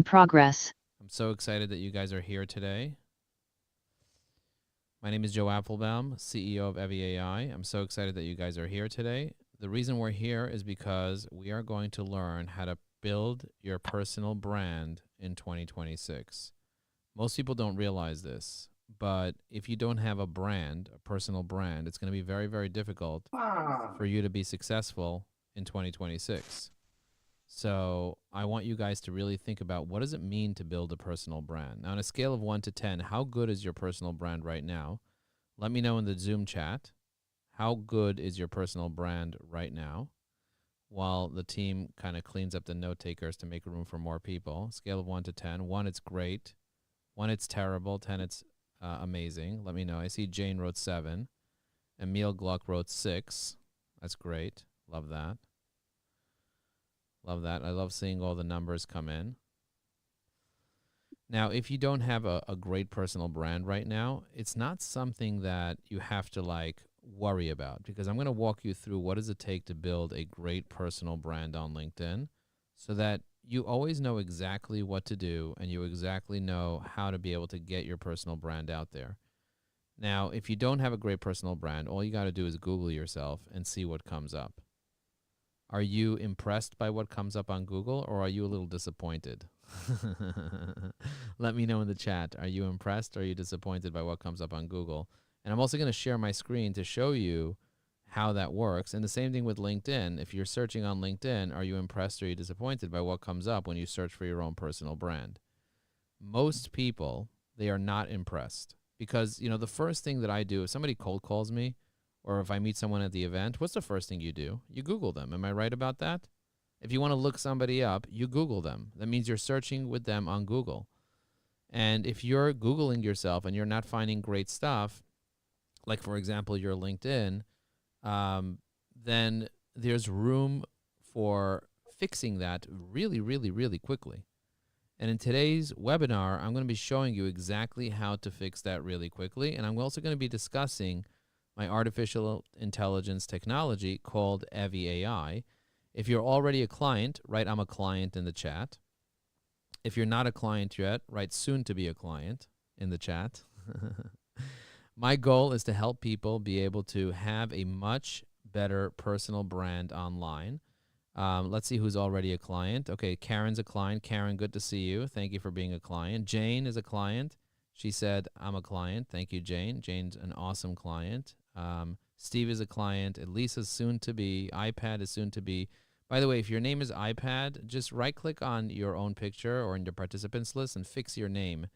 progress. I'm so excited that you guys are here today. My name is Joe Applebaum, CEO of Evie AI. I'm so excited that you guys are here today. The reason we're here is because we are going to learn how to build your personal brand in 2026. Most people don't realize this, but if you don't have a brand, a personal brand, it's going to be very, very difficult for you to be successful in 2026. So I want you guys to really think about, what does it mean to build a personal brand? Now, on a scale of 1 to 10, how good is your personal brand right now? Let me know in the Zoom chat. How good is your personal brand right now? While the team kind of cleans up the note takers to make room for more people. Scale of 1 to 10. 1, it's great. 1, it's terrible. 10, it's amazing. Let me know. I see Jane wrote 7. Emil Gluck wrote 6. That's great. Love that. Love that. I love seeing all the numbers come in. Now, if you don't have a great personal brand right now, it's not something that you have to worry about, because I'm going to walk you through what does it take to build a great personal brand on LinkedIn so that you always know exactly what to do and you exactly know how to be able to get your personal brand out there. Now, if you don't have a great personal brand, all you got to do is Google yourself and see what comes up. Are you impressed by what comes up on Google, or are you a little disappointed? Let me know in the chat. Are you impressed or are you disappointed by what comes up on Google? And I'm also going to share my screen to show you how that works. And the same thing with LinkedIn. If you're searching on LinkedIn, are you impressed or are you disappointed by what comes up when you search for your own personal brand? Most people, they are not impressed, because, the first thing that I do, if somebody cold calls me, or if I meet someone at the event, what's the first thing you do? You Google them. Am I right about that? If you want to look somebody up, you Google them. That means you're searching with them on Google. And if you're Googling yourself and you're not finding great stuff, like, for example, your LinkedIn, then there's room for fixing that really, really, really quickly. And in today's webinar, I'm going to be showing you exactly how to fix that really quickly. And I'm also going to be discussing my artificial intelligence technology called Evie AI. If you're already a client, write "I'm a client" in the chat. If you're not a client yet, write "soon to be a client" in the chat. My goal is to help people be able to have a much better personal brand online. Let's see who's already a client. Okay, Karen's a client. Karen, good to see you. Thank you for being a client. Jane is a client. She said, "I'm a client." Thank you, Jane. Jane's an awesome client. Steve is a client. Elisa's soon to be. iPad is soon to be. By the way, if your name is iPad, just right-click on your own picture or in your participants list and fix your name.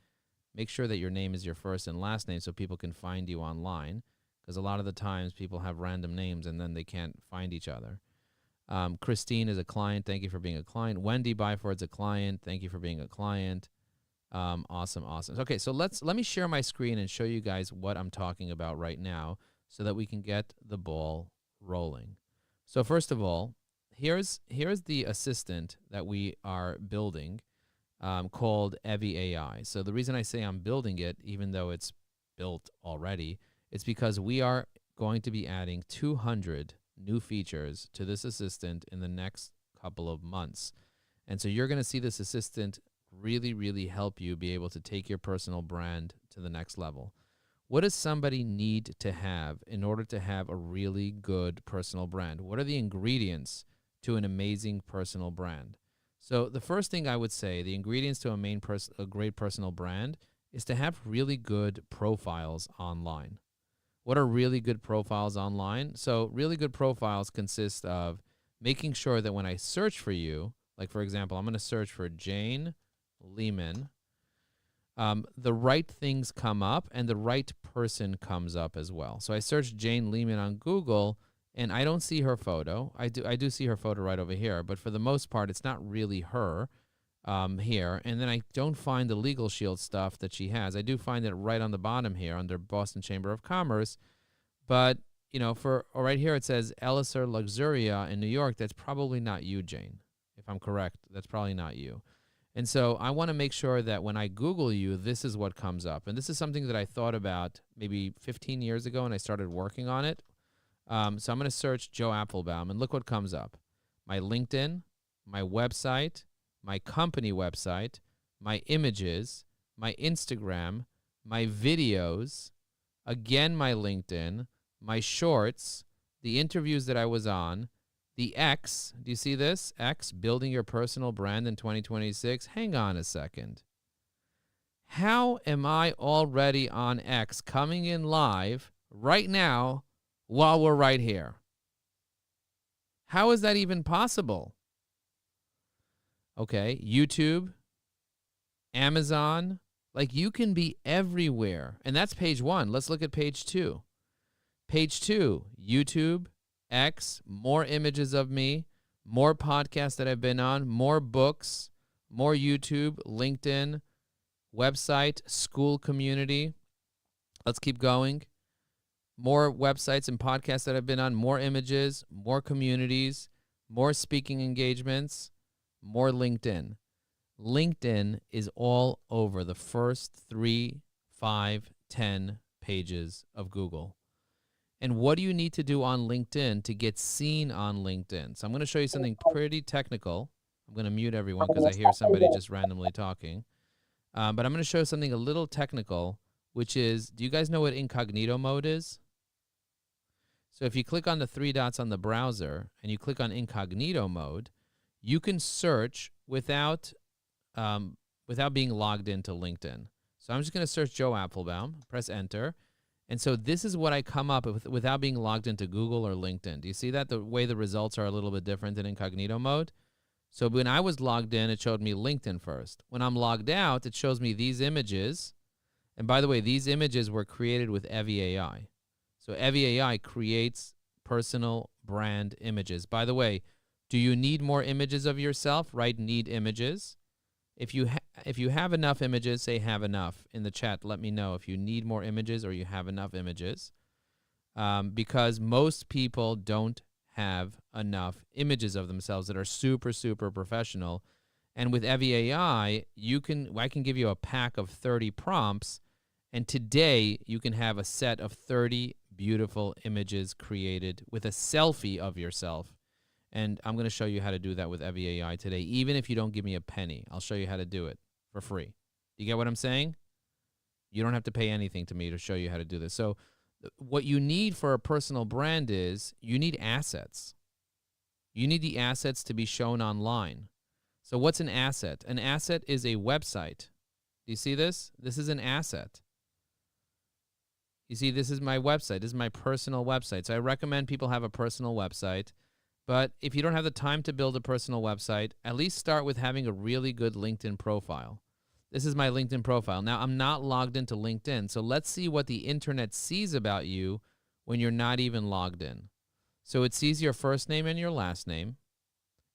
Make sure that your name is your first and last name so people can find you online, because a lot of the times people have random names and then they can't find each other. Christine is a client. Thank you for being a client. Wendy Byford's a client. Thank you for being a client. Awesome. Okay, so let me share my screen and show you guys what I'm talking about right now so that we can get the ball rolling. So first of all, here's the assistant that we are building, called Evie AI. So the reason I say I'm building it, even though it's built already, it's because we are going to be adding 200 new features to this assistant in the next couple of months. And so you're going to see this assistant really, really help you be able to take your personal brand to the next level. What does somebody need to have in order to have a really good personal brand? What are the ingredients to an amazing personal brand? So the first thing I would say, the ingredients to a great personal brand, is to have really good profiles online. What are really good profiles online? So really good profiles consist of making sure that when I search for you, like, for example, I'm going to search for Jane Lehman, the right things come up and the right person comes up as well. So I searched Jane Lehman on Google and I don't see her photo. I do see her photo right over here, but for the most part, it's not really her here. And then I don't find the Legal Shield stuff that she has. I do find it right on the bottom here under Boston Chamber of Commerce. But, for right here, it says Elixir Luxuria in New York. That's probably not you, Jane. If I'm correct, that's probably not you. And so I want to make sure that when I Google you, this is what comes up. And this is something that I thought about maybe 15 years ago, and I started working on it. So I'm going to search Joe Applebaum, and look what comes up. My LinkedIn, my website, my company website, my images, my Instagram, my videos, again my LinkedIn, my shorts, the interviews that I was on, the X. Do you see this? X, building your personal brand in 2026. Hang on a second. How am I already on X coming in live right now while we're right here? How is that even possible? Okay, YouTube, Amazon, like you can be everywhere. And that's page 1. Let's look at page 2. Page 2, YouTube, X, more images of me, more podcasts that I've been on, more books, more YouTube, LinkedIn, website, school community. Let's keep going. More websites and podcasts that I've been on, more images, more communities, more speaking engagements, more LinkedIn. LinkedIn is all over the first 3, 5, 10 pages of Google. And what do you need to do on LinkedIn to get seen on LinkedIn? So I'm going to show you something pretty technical. I'm going to mute everyone because I hear somebody just randomly talking. But I'm going to show something a little technical, which is, do you guys know what incognito mode is? So if you click on the 3 dots on the browser and you click on incognito mode, you can search without being logged into LinkedIn. So I'm just going to search Joe Apfelbaum, press enter. And so this is what I come up with without being logged into Google or LinkedIn. Do you see that? The way the results are a little bit different in incognito mode. So when I was logged in, it showed me LinkedIn first. When I'm logged out, it shows me these images. And by the way, these images were created with Evie AI. So Evie AI creates personal brand images. By the way, do you need more images of yourself? Write need images. If you have enough images, say have enough in the chat. Let me know if you need more images or you have enough images. Because most people don't have enough images of themselves that are super, super professional. And with Evie AI, I can give you a pack of 30 prompts. And today you can have a set of 30 beautiful images created with a selfie of yourself. And I'm going to show you how to do that with Evie AI today. Even if you don't give me a penny, I'll show you how to do it for free. Do you get what I'm saying? You don't have to pay anything to me to show you how to do this. So what you need for a personal brand is you need assets. You need the assets to be shown online. So what's an asset? An asset is a website. Do you see this? This is an asset. You see, this is my website. This is my personal website. So I recommend people have a personal website. But if you don't have the time to build a personal website, at least start with having a really good LinkedIn profile. This is my LinkedIn profile. Now, I'm not logged into LinkedIn, so let's see what the internet sees about you when you're not even logged in. So it sees your first name and your last name.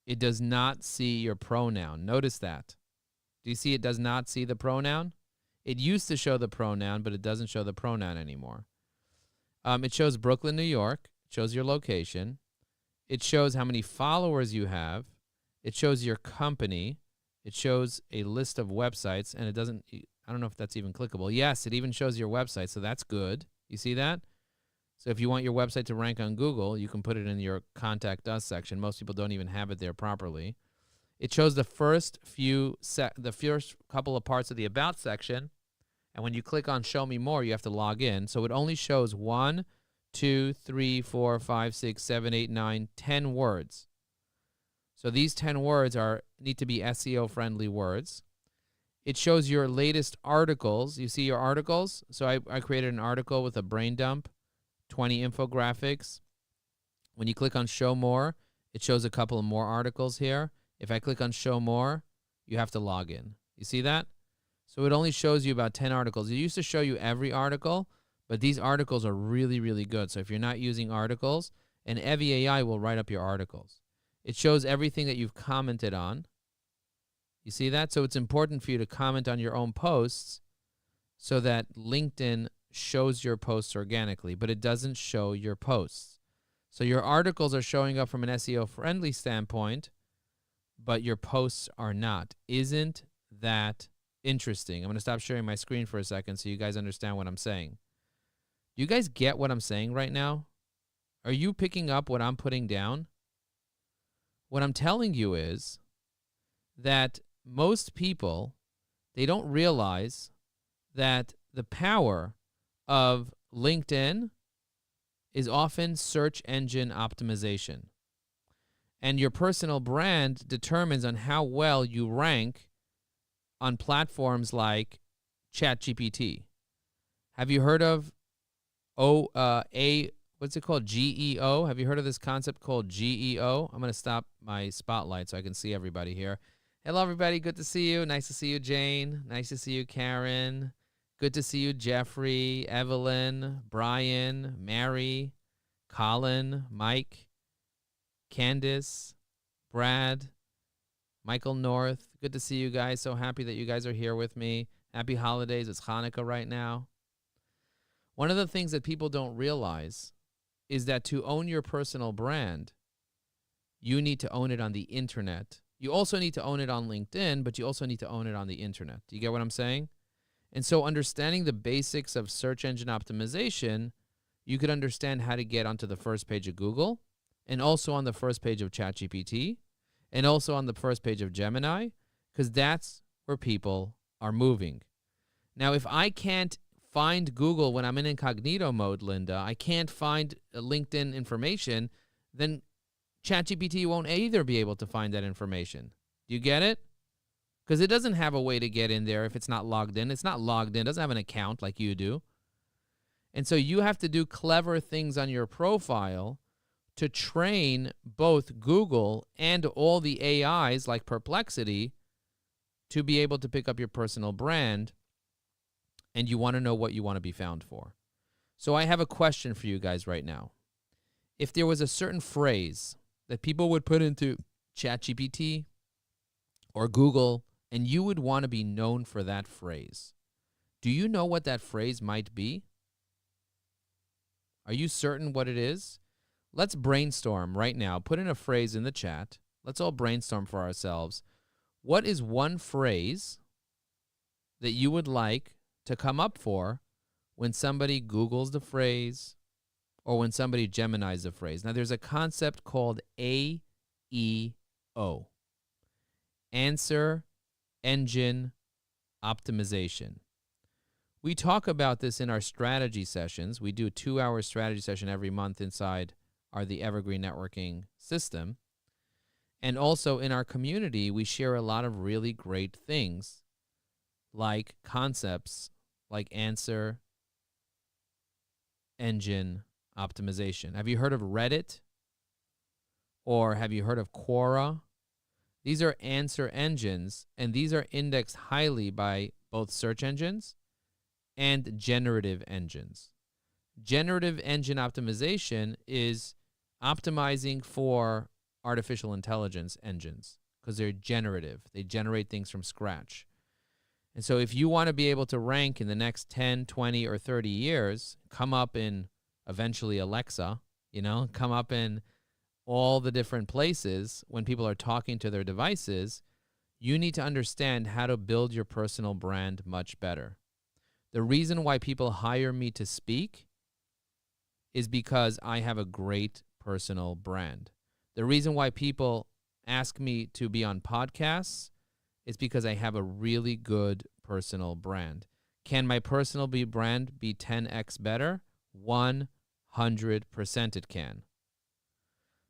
It does not see your pronoun. Notice that. Do you see it does not see the pronoun? It used to show the pronoun, but it doesn't show the pronoun anymore. It shows Brooklyn, New York. It shows your location. It shows how many followers you have. It shows your company. It shows a list of websites, and it doesn't, I don't know if that's even clickable. Yes, it even shows your website, so that's good. You see that? So if you want your website to rank on Google, you can put it in your Contact Us section. Most people don't even have it there properly. It shows the first couple of parts of the About section, and when you click on Show Me More, you have to log in. So it only shows 1, 2, 3, 4, 5, 6, 7, 8, 9, 10 words. So these 10 words need to be SEO-friendly words. It shows your latest articles. You see your articles? So I created an article with a brain dump, 20 infographics. When you click on Show More, it shows a couple of more articles here. If I click on Show More, you have to log in. You see that? So it only shows you about 10 articles. It used to show you every article, but these articles are really, really good. So if you're not using articles, and Evie AI will write up your articles. It shows everything that you've commented on. You see that? So it's important for you to comment on your own posts so that LinkedIn shows your posts organically, but it doesn't show your posts. So your articles are showing up from an SEO-friendly standpoint, but your posts are not. Isn't that interesting? I'm going to stop sharing my screen for a second so you guys understand what I'm saying. Do you guys get what I'm saying right now? Are you picking up what I'm putting down? What I'm telling you is that most people they don't realize that the power of LinkedIn is often search engine optimization. And your personal brand determines on how well you rank on platforms like ChatGPT. Have you heard of what's it called? GEO? Have you heard of this concept called GEO? I'm going to stop my spotlight so I can see everybody here. Hello, everybody. Good to see you. Nice to see you, Jane. Nice to see you, Karen. Good to see you, Jeffrey, Evelyn, Brian, Mary, Colin, Mike, Candace, Brad, Michael North. Good to see you guys. So happy that you guys are here with me. Happy holidays. It's Hanukkah right now. One of the things that people don't realize is that to own your personal brand, you need to own it on the internet. You also need to own it on LinkedIn, but you also need to own it on the internet. Do you get what I'm saying? And so understanding the basics of search engine optimization, you could understand how to get onto the first page of Google, and also on the first page of ChatGPT, and also on the first page of Gemini, because that's where people are moving. Now, if I can't find Google when I'm in incognito mode, Linda, I can't find LinkedIn information, then ChatGPT won't either be able to find that information. Do you get it? Because it doesn't have a way to get in there if it's not logged in. It's not logged in. It doesn't have an account like you do. And so you have to do clever things on your profile to train both Google and all the AIs like Perplexity to be able to pick up your personal brand, and you want to know what you want to be found for. So I have a question for you guys right now. If there was a certain phrase that people would put into ChatGPT or Google, and you would want to be known for that phrase, do you know what that phrase might be? Are you certain what it is? Let's brainstorm right now. Put in a phrase in the chat. Let's all brainstorm for ourselves. What is one phrase that you would like to come up for when somebody Googles the phrase or when somebody Geminis the phrase? Now, there's a concept called AEO, Answer Engine Optimization. We talk about this in our strategy sessions. We do a 2-hour strategy session every month inside the Evergreen Networking system. And also in our community, we share a lot of really great things like concepts like Answer Engine Optimization. Have you heard of Reddit? Or have you heard of Quora? These are answer engines, and these are indexed highly by both search engines and generative engines. Generative engine optimization is optimizing for artificial intelligence engines because they're generative. They generate things from scratch. And so if you want to be able to rank in the next 10, 20, or 30 years, come up in eventually Alexa, come up in all the different places when people are talking to their devices, you need to understand how to build your personal brand much better. The reason why people hire me to speak is because I have a great personal brand. The reason why people ask me to be on podcasts is because I have a really good personal brand. Can my personal brand be 10x better? 100% it can.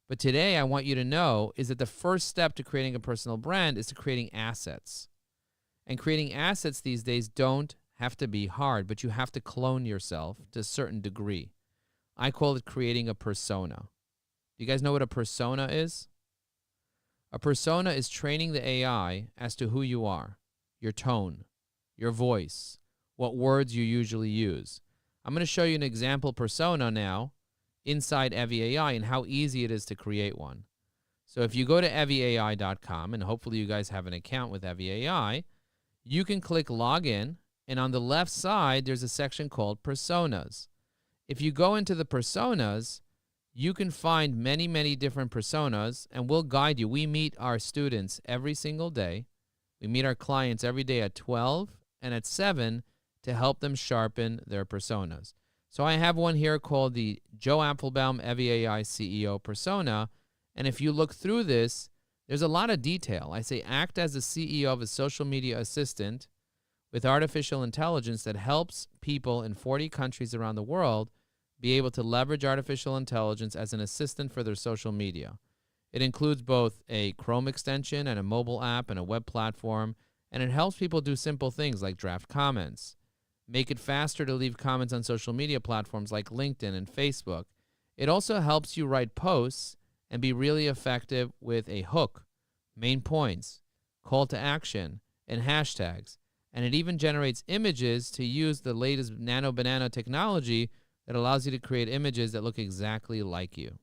But today I want you to know is that the first step to creating a personal brand is to creating assets. And creating assets these days don't have to be hard, but you have to clone yourself to a certain degree. I call it creating a persona. Do you guys know what a persona is? A persona is training the AI as to who you are, your tone, your voice, what words you usually use. I'm going to show you an example persona now inside Evie AI and how easy it is to create one. So if you go to evieai.com, and hopefully you guys have an account with Evie AI, you can click login, and on the left side, there's a section called personas. If you go into the personas, you can find many, many different personas, and we'll guide you. We meet our students every single day. We meet our clients every day at 12 and at 7 to help them sharpen their personas. So I have one here called the Joe Apfelbaum Evie AI CEO persona, and if you look through this, there's a lot of detail. I say act as the CEO of a social media assistant with artificial intelligence that helps people in 40 countries around the world be able to leverage artificial intelligence as an assistant for their social media. It includes both a Chrome extension and a mobile app and a web platform, and it helps people do simple things like draft comments, make it faster to leave comments on social media platforms like LinkedIn and Facebook. It also helps you write posts and be really effective with a hook, main points, call to action, and hashtags. And it even generates images to use the latest Nano Banana technology that allows you to create images that look exactly like you.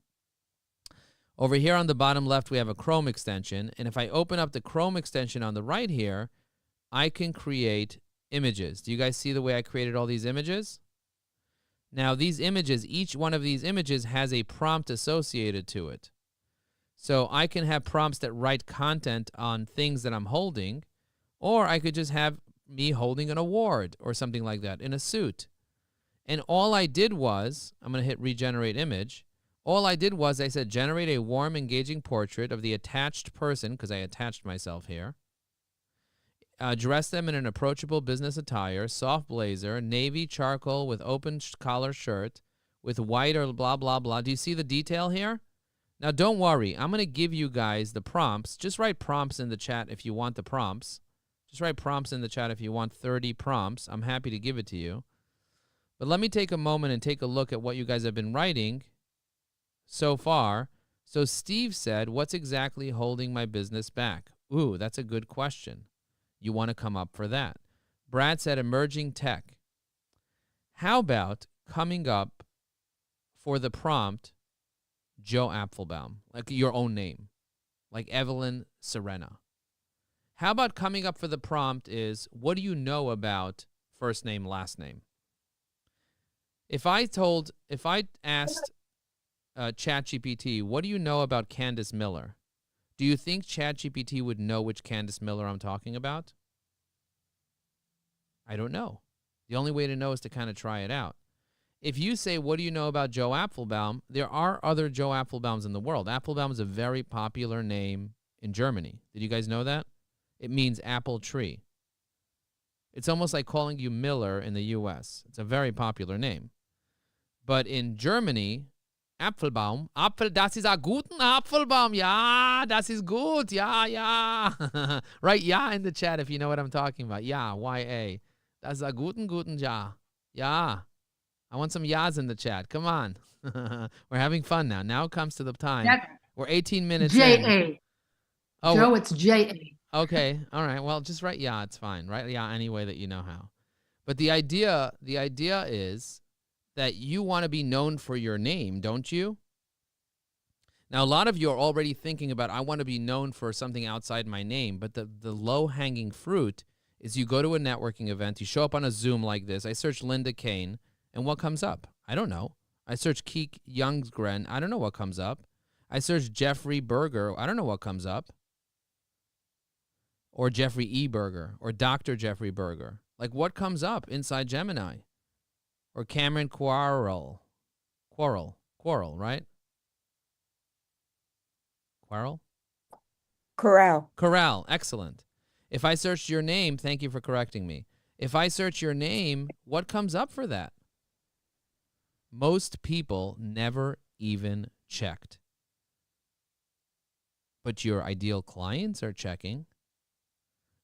Over here on the bottom left, we have a Chrome extension. And if I open up the Chrome extension on the right here, I can create images. Do you guys see the way I created all these images? Now, these images, each one of these images has a prompt associated to it. So I can have prompts that write content on things that I'm holding, or I could just have me holding an award or something like that in a suit. And all I did was, I'm going to hit regenerate image. All I did was I said, generate a warm, engaging portrait of the attached person, because I attached myself here. Dress them in an approachable business attire, soft blazer, navy charcoal with open collar shirt, with white or blah, blah, blah. Do you see the detail here? Now, don't worry. I'm going to give you guys the prompts. Just write prompts in the chat if you want the prompts. Just write prompts in the chat if you want 30 prompts. I'm happy to give it to you. But let me take a moment and take a look at what you guys have been writing so far. So Steve said, what's exactly holding my business back? Ooh, that's a good question. You want to come up for that. Brad said, emerging tech. How about coming up for the prompt, Joe Apfelbaum, like your own name, like Evelyn Serena? How about coming up for the prompt is, what do you know about first name, last name? If I asked ChatGPT, what do you know about Candace Miller? Do you think ChatGPT would know which Candace Miller I'm talking about? I don't know. The only way to know is to kind of try it out. If you say, what do you know about Joe Apfelbaum? There are other Joe Apfelbaums in the world. Apfelbaum is a very popular name in Germany. Did you guys know that? It means apple tree. It's almost like calling you Miller in the U.S. It's a very popular name. But in Germany, Apfelbaum, das ist ein guten Apfelbaum. Ja, das ist gut. Ja, ja. Right, ja in the chat if you know what I'm talking about. Ja, Y-A. Das ist ein guten, ja. Ja. I want some ya's in the chat. Come on. We're having fun now. Now comes to the time. We're 18 minutes J-A. in. Oh, Joe, it's J-A. Okay. All right. Well, just write yeah. It's fine. Write yeah any way that you know how. But the idea is that you want to be known for your name, don't you? Now, a lot of you are already thinking about, I want to be known for something outside my name. But the low-hanging fruit is you go to a networking event, you show up on a Zoom like this. I search Linda Kane, and what comes up? I don't know. I search Keek Youngsgren. I don't know what comes up. I search Jeffrey Berger. I don't know what comes up. Or Jeffrey E. Berger, or Dr. Jeffrey Berger. Like, what comes up inside Gemini? Or Cameron Quarrel, right? Quarrel? Corral, excellent. If I searched your name, thank you for correcting me. If I search your name, what comes up for that? Most people never even checked. But your ideal clients are checking.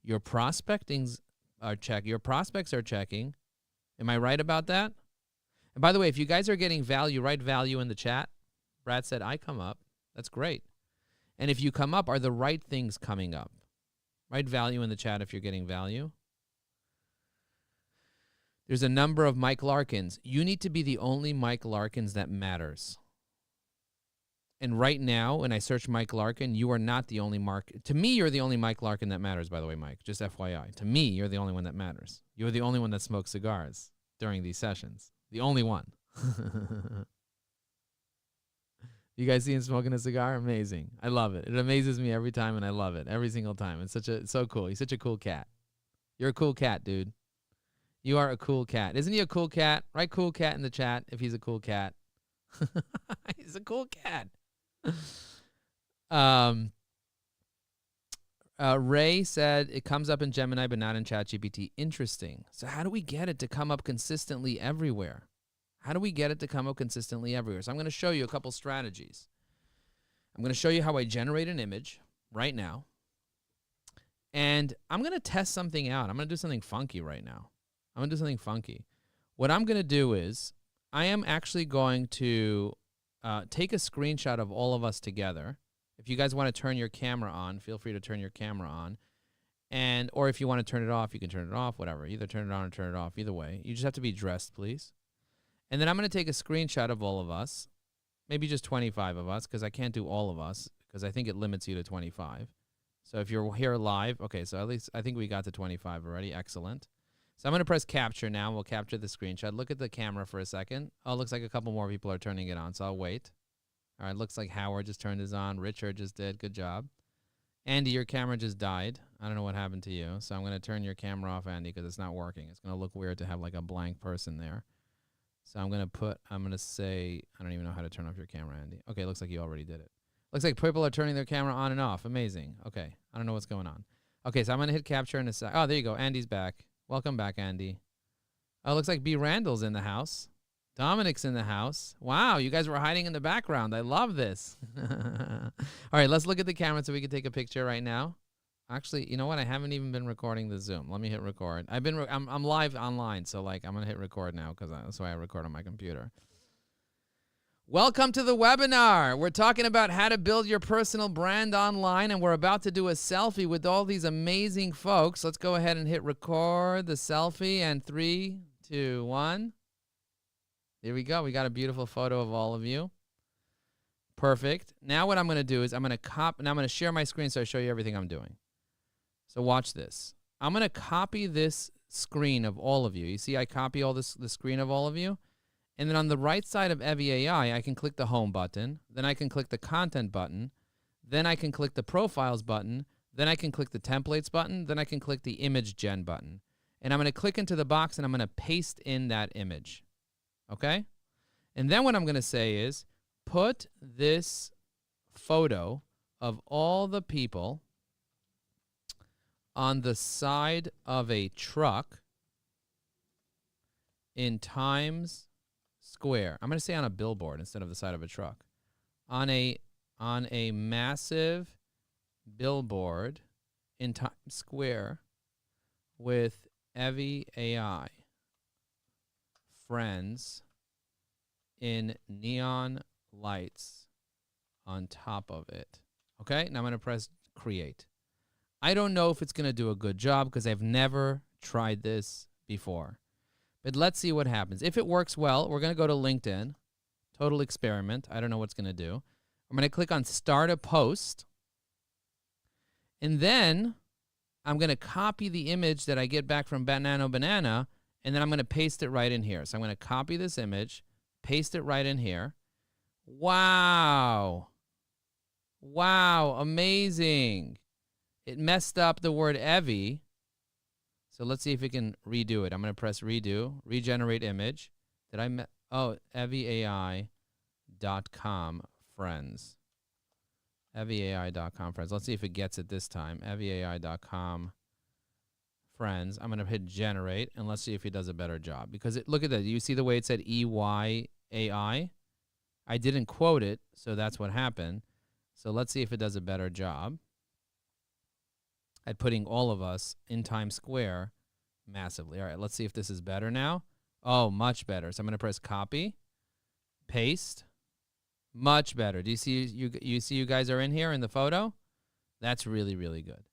Your prospects are checking. Am I right about that? And by the way, if you guys are getting value, write value in the chat. Brad said, I come up. That's great. And if you come up, are the right things coming up? Write value in the chat if you're getting value. There's a number of Mike Larkins. You need to be the only Mike Larkins that matters. And right now, when I search Mike Larkin, you are not the only Mark. To me, you're the only Mike Larkin that matters, by the way, Mike. Just FYI. To me, you're the only one that matters. You're the only one that smokes cigars during these sessions. The only one. You guys see him smoking a cigar? Amazing. I love it. It amazes me every time, and I love it every single time. It's so cool. He's such a cool cat. You're a cool cat, dude. You are a cool cat. Isn't he a cool cat? Write cool cat in the chat if he's a cool cat. He's a cool cat. Ray said it comes up in Gemini but not in ChatGPT. Interesting. So how do we get it to come up consistently everywhere? How do we get it to come up consistently everywhere? So I'm going to show you a couple strategies. I'm going to show you how I generate an image right now. And I'm going to test something out. I'm going to do something funky right now. I'm going to do something funky. What I'm going to do is I am actually going to take a screenshot of all of us together. If you guys want to turn your camera on, feel free to turn your camera on. Or if you want to turn it off, you can turn it off, whatever. Either turn it on or turn it off, either way. You just have to be dressed, please. And then I'm going to take a screenshot of all of us, maybe just 25 of us, because I can't do all of us, because I think it limits you to 25. So if you're here live, okay, so at least I think we got to 25 already. Excellent. So I'm going to press capture now. We'll capture the screenshot. Look at the camera for a second. Oh, it looks like a couple more people are turning it on, so I'll wait. All right, looks like Howard just turned his on. Richard just did. Good job. Andy, your camera just died. I don't know what happened to you. So I'm going to turn your camera off, Andy, because it's not working. It's going to look weird to have like a blank person there. So I'm going to say, I don't even know how to turn off your camera, Andy. Okay, looks like you already did it. Looks like people are turning their camera on and off. Amazing. Okay, I don't know what's going on. Okay, so I'm going to hit capture in a sec. Oh, there you go. Andy's back. Welcome back, Andy. Oh, looks like B. Randall's in the house. Dominic's in the house. Wow, you guys were hiding in the background. I love this. All right, let's look at the camera so we can take a picture right now. Actually, you know what? I haven't even been recording the Zoom. Let me hit record. I'm live online, so like I'm gonna hit record now because that's why I record on my computer. Welcome to the webinar. We're talking about how to build your personal brand online, and we're about to do a selfie with all these amazing folks. Let's go ahead and hit record the selfie, and 3, 2, 1. Here we go. We got a beautiful photo of all of you. Perfect. Now what I'm going to do is I'm going to share my screen so I show you everything I'm doing. So watch this. I'm going to copy this screen of all of you. You see I copy the screen of all of you? And then on the right side of Evie AI, I can click the home button. Then I can click the content button. Then I can click the profiles button. Then I can click the templates button. Then I can click the image gen button. And I'm going to click into the box and I'm going to paste in that image. Okay? And then what I'm going to say is put this photo of all the people on the side of a truck in Times Square. I'm going to say on a billboard instead of the side of a truck. On a massive billboard in Times Square with Evie AI friends in neon lights on top of it. Okay, now I'm going to press create. I don't know if it's going to do a good job because I've never tried this before. But let's see what happens. If it works well, we're going to go to LinkedIn. Total experiment. I don't know what's going to do. I'm going to click on start a post. And then I'm going to copy the image that I get back from Banana, and then I'm going to paste it right in here. So I'm going to copy this image, paste it right in here. Wow. Wow, amazing. It messed up the word Evie. So let's see if it can redo it. I'm going to press redo, regenerate image. EvieAI.com friends. EvieAI.com friends. Let's see if it gets it this time. EvieAI.com friends. I'm going to hit generate, and let's see if it does a better job. Because look at that. You see the way it said EYAI? I didn't quote it, so that's what happened. So let's see if it does a better job at putting all of us in Times Square massively. All right, let's see if this is better now. Oh, much better. So I'm going to press copy, paste. Much better. Do you see you guys are in here in the photo? That's really, really good.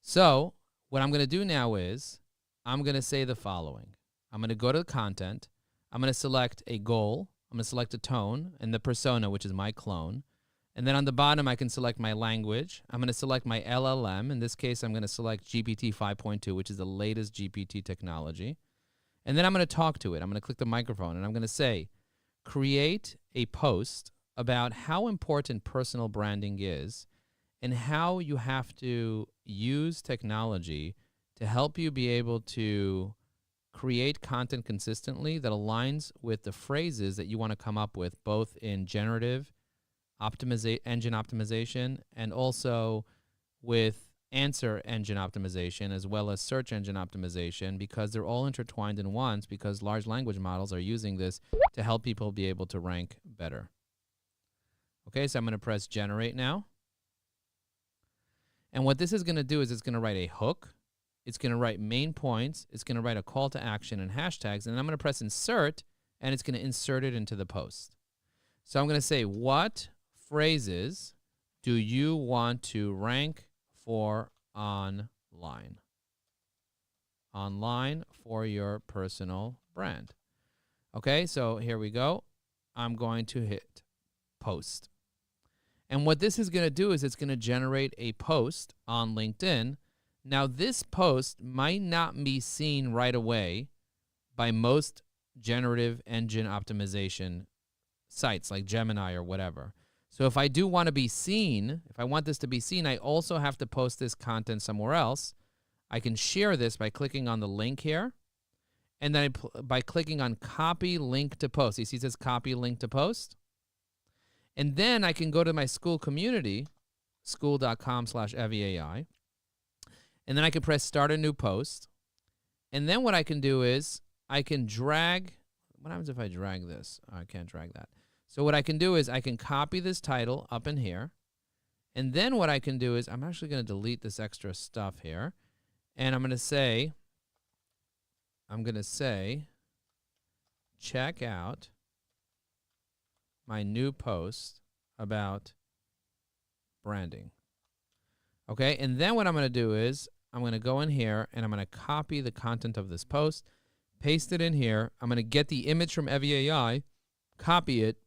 So what I'm going to do now is I'm going to say the following. I'm going to go to the content. I'm going to select a goal. I'm going to select a tone and the persona, which is my clone. And then on the bottom, I can select my language. I'm going to select my LLM. In this case, I'm going to select GPT 5.2, which is the latest GPT technology. And then I'm going to talk to it. I'm going to click the microphone, and I'm going to say, create a post about how important personal branding is and how you have to use technology to help you be able to create content consistently that aligns with the phrases that you want to come up with, both in generative engine optimization and also with answer engine optimization as well as search engine optimization, because they're all intertwined in once, because large language models are using this to help people be able to rank better. Okay, so I'm going to press generate now. And what this is going to do is it's going to write a hook. It's going to write main points. It's going to write a call to action and hashtags. And then I'm going to press insert, and it's going to insert it into the post. So I'm going to say, what phrases do you want to rank for online? Online for your personal brand. Okay, so here we go. I'm going to hit post. And what this is going to do is it's going to generate a post on LinkedIn. Now, this post might not be seen right away by most generative engine optimization sites like Gemini or whatever. So if I do want to be seen, if I want this to be seen, I also have to post this content somewhere else. I can share this by clicking on the link here. And then by clicking on copy link to post. You see it says copy link to post. And then I can go to my school community, school.com/EviAI. And then I can press start a new post. And then what I can do is I can drag. What happens if I drag this? Oh, I can't drag that. So what I can do is I can copy this title up in here. And then what I can do is I'm actually going to delete this extra stuff here. And I'm going to say, check out my new post about branding. Okay, and then what I'm going to do is I'm going to go in here and I'm going to copy the content of this post, paste it in here. I'm going to get the image from EviAI, copy it,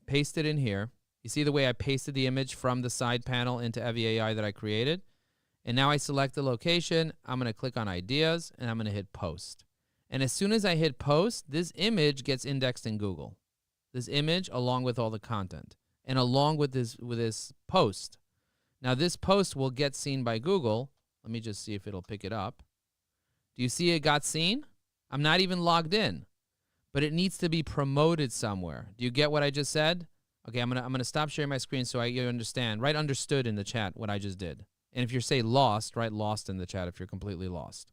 paste it in here. You see the way I pasted the image from the side panel into EviAI that I created? And now I select the location. I'm going to click on ideas and I'm going to hit post. And as soon as I hit post, this image gets indexed in Google. This image along with all the content and along with this post. Now this post will get seen by Google. Let me just see if it'll pick it up. Do you see it got seen? I'm not even logged in, but it needs to be promoted somewhere. Do you get what I just said? Okay, I'm gonna stop sharing my screen so you understand. Write understood in the chat what I just did. And if you say lost, write lost in the chat if you're completely lost.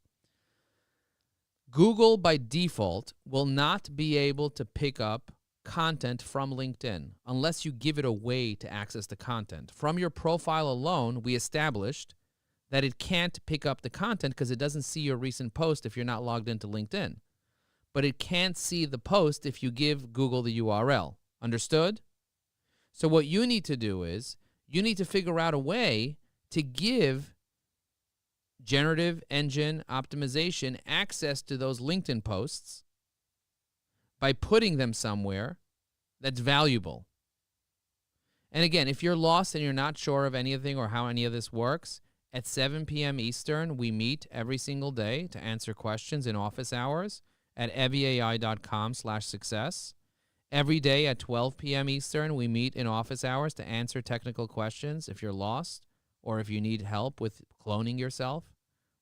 Google by default will not be able to pick up content from LinkedIn unless you give it a way to access the content. From your profile alone, we established that it can't pick up the content because it doesn't see your recent post if you're not logged into LinkedIn. But it can't see the post if you give Google the URL. Understood? So what you need to do is you need to figure out a way to give generative engine optimization access to those LinkedIn posts by putting them somewhere that's valuable. And again, if you're lost and you're not sure of anything or how any of this works, at 7 p.m. Eastern, we meet every single day to answer questions in office hours at eviai.com/success. Every day at 12 p.m. Eastern, we meet in office hours to answer technical questions if you're lost or if you need help with cloning yourself.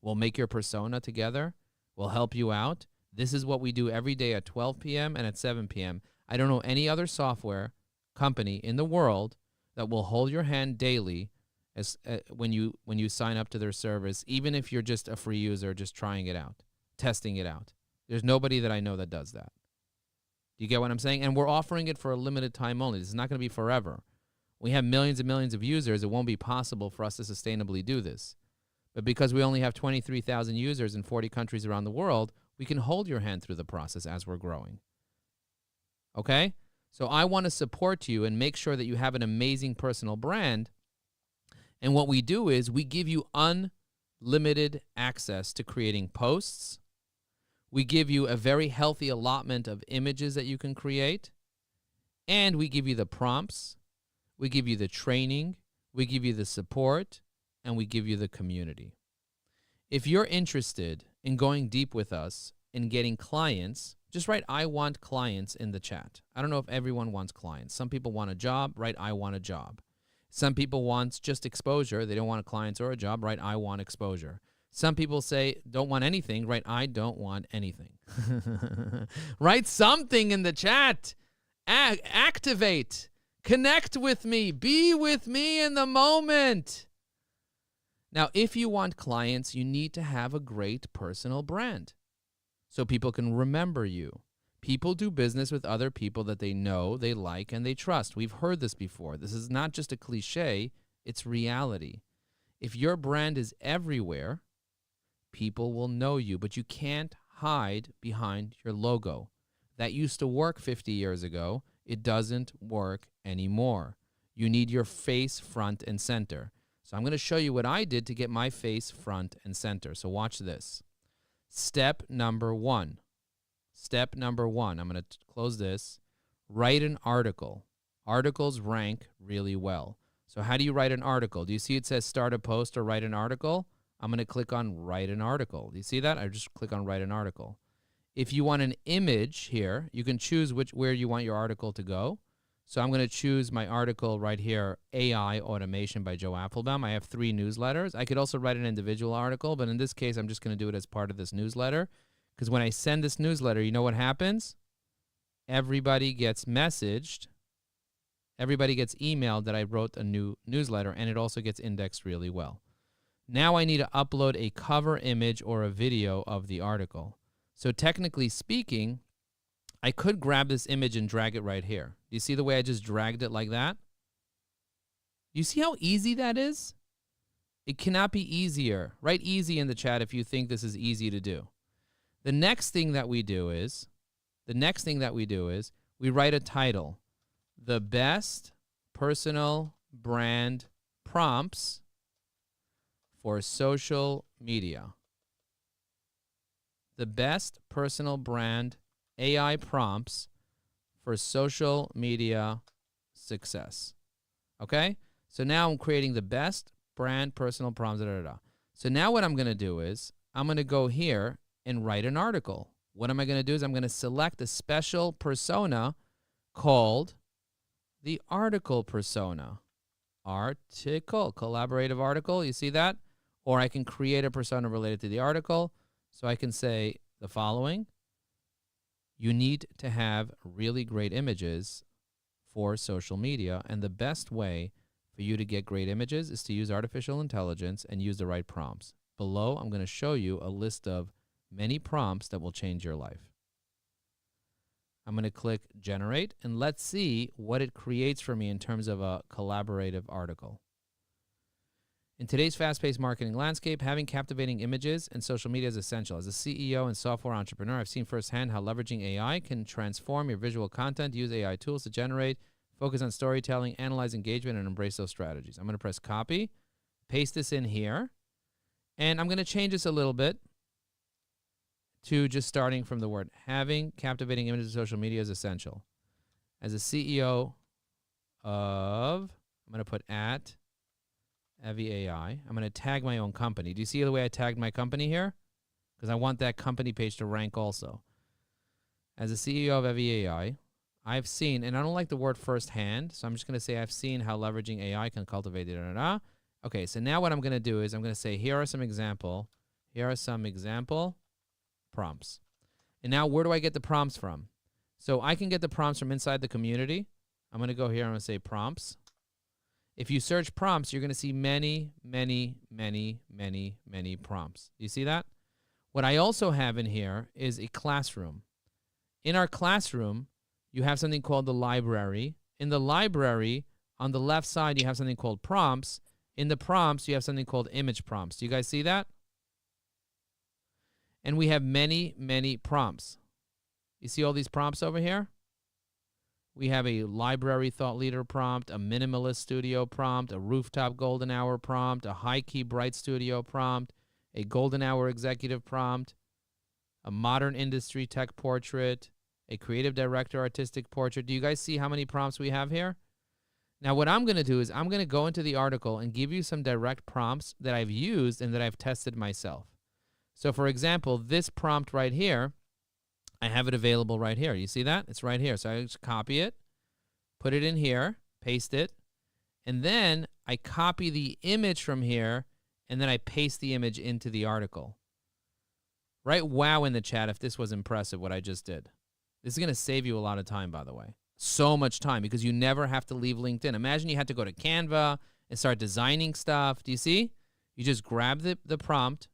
We'll make your persona together. We'll help you out. This is what we do every day at 12 p.m. and at 7 p.m. I don't know any other software company in the world that will hold your hand daily as when you sign up to their service, even if you're just a free user just trying it out, testing it out. There's nobody that I know that does that. Do you get what I'm saying? And we're offering it for a limited time only. This is not going to be forever. We have millions and millions of users. It won't be possible for us to sustainably do this. But because we only have 23,000 users in 40 countries around the world, we can hold your hand through the process as we're growing. Okay? So I want to support you and make sure that you have an amazing personal brand. And what we do is we give you unlimited access to creating posts. We give you a very healthy allotment of images that you can create. And we give you the prompts. We give you the training. We give you the support. And we give you the community. If you're interested in going deep with us and getting clients, just write I want clients in the chat. I don't know if everyone wants clients. Some people want a job, write I want a job. Some people want just exposure. They don't want clients or a job, write I want exposure. Some people say don't want anything, write I don't want anything. Write something in the chat. Activate. Connect with me. Be with me in the moment. Now, if you want clients, you need to have a great personal brand so people can remember you. People do business with other people that they know, they like, and they trust. We've heard this before. This is not just a cliche, it's reality. If your brand is everywhere, people will know you, but you can't hide behind your logo. That used to work 50 years ago. It doesn't work anymore. You need your face front and center. So I'm going to show you what I did to get my face front and center. So watch this. Step number one. Step number one. I'm going to close this. Write an article. Articles rank really well. So how do you write an article? Do you see it says start a post or write an article? I'm going to click on write an article. Do you see that? I just click on write an article. If you want an image here, you can choose where you want your article to go. So I'm going to choose my article right here, AI Automation by Joe Applebaum. I have 3 newsletters. I could also write an individual article, but in this case, I'm just going to do it as part of this newsletter. Because when I send this newsletter, you know what happens? Everybody gets messaged. Everybody gets emailed that I wrote a new newsletter, and it also gets indexed really well. Now I need to upload a cover image or a video of the article. So technically speaking, I could grab this image and drag it right here. Do you see the way I just dragged it like that? You see how easy that is? It cannot be easier. Write easy in the chat if you think this is easy to do. The next thing that we do is we write a title. The best personal brand prompts for social media. The best personal brand AI prompts for social media success. Okay? So now I'm creating the best brand personal prompts. So now what I'm going to do is I'm going to go here and write an article. What am I going to do is I'm going to select a special persona called the article persona. Article, collaborative article. You see that? Or I can create a persona related to the article. So I can say the following. You need to have really great images for social media, and the best way for you to get great images is to use artificial intelligence and use the right prompts. Below, I'm going to show you a list of many prompts that will change your life. I'm going to click generate, and let's see what it creates for me in terms of a collaborative article. In today's fast-paced marketing landscape, having captivating images and social media is essential. As a CEO and software entrepreneur, I've seen firsthand how leveraging AI can transform your visual content. Use AI tools to generate, focus on storytelling, analyze engagement, and embrace those strategies. I'm going to press copy, paste this in here, and I'm going to change this a little bit to just starting from the word having captivating images of social media is essential. As a CEO of, I'm going to put at Evie AI. I'm going to tag my own company. Do you see the way I tagged my company here? Because I want that company page to rank also. As a CEO of Evie AI, I've seen, and I don't like the word firsthand, so I'm just going to say I've seen how leveraging AI can cultivate it. Okay, so now what I'm going to do is I'm going to say here are some example prompts. And now where do I get the prompts from? So I can get the prompts from inside the community. I'm going to go here, I'm going to say prompts. If you search prompts, you're going to see many, many, many, many, many prompts. Do you see that? What I also have in here is a classroom. In our classroom, you have something called the library. In the library, on the left side, you have something called prompts. In the prompts, you have something called image prompts. Do you guys see that? And we have many, many prompts. You see all these prompts over here? We have a library thought leader prompt, a minimalist studio prompt, a rooftop golden hour prompt, a high key bright studio prompt, a golden hour executive prompt, a modern industry tech portrait, a creative director artistic portrait. Do you guys see how many prompts we have here? Now what I'm going to do is I'm going to go into the article and give you some direct prompts that I've used and that I've tested myself. So for example, this prompt right here, I have it available right here. You see that? It's right here. So I just copy it, put it in here, paste it, and then I copy the image from here, and then I paste the image into the article. Write wow in the chat if this was impressive, what I just did. This is going to save you a lot of time, by the way. So much time, because you never have to leave LinkedIn. Imagine you had to go to Canva and start designing stuff. Do you see? You just grab the prompt.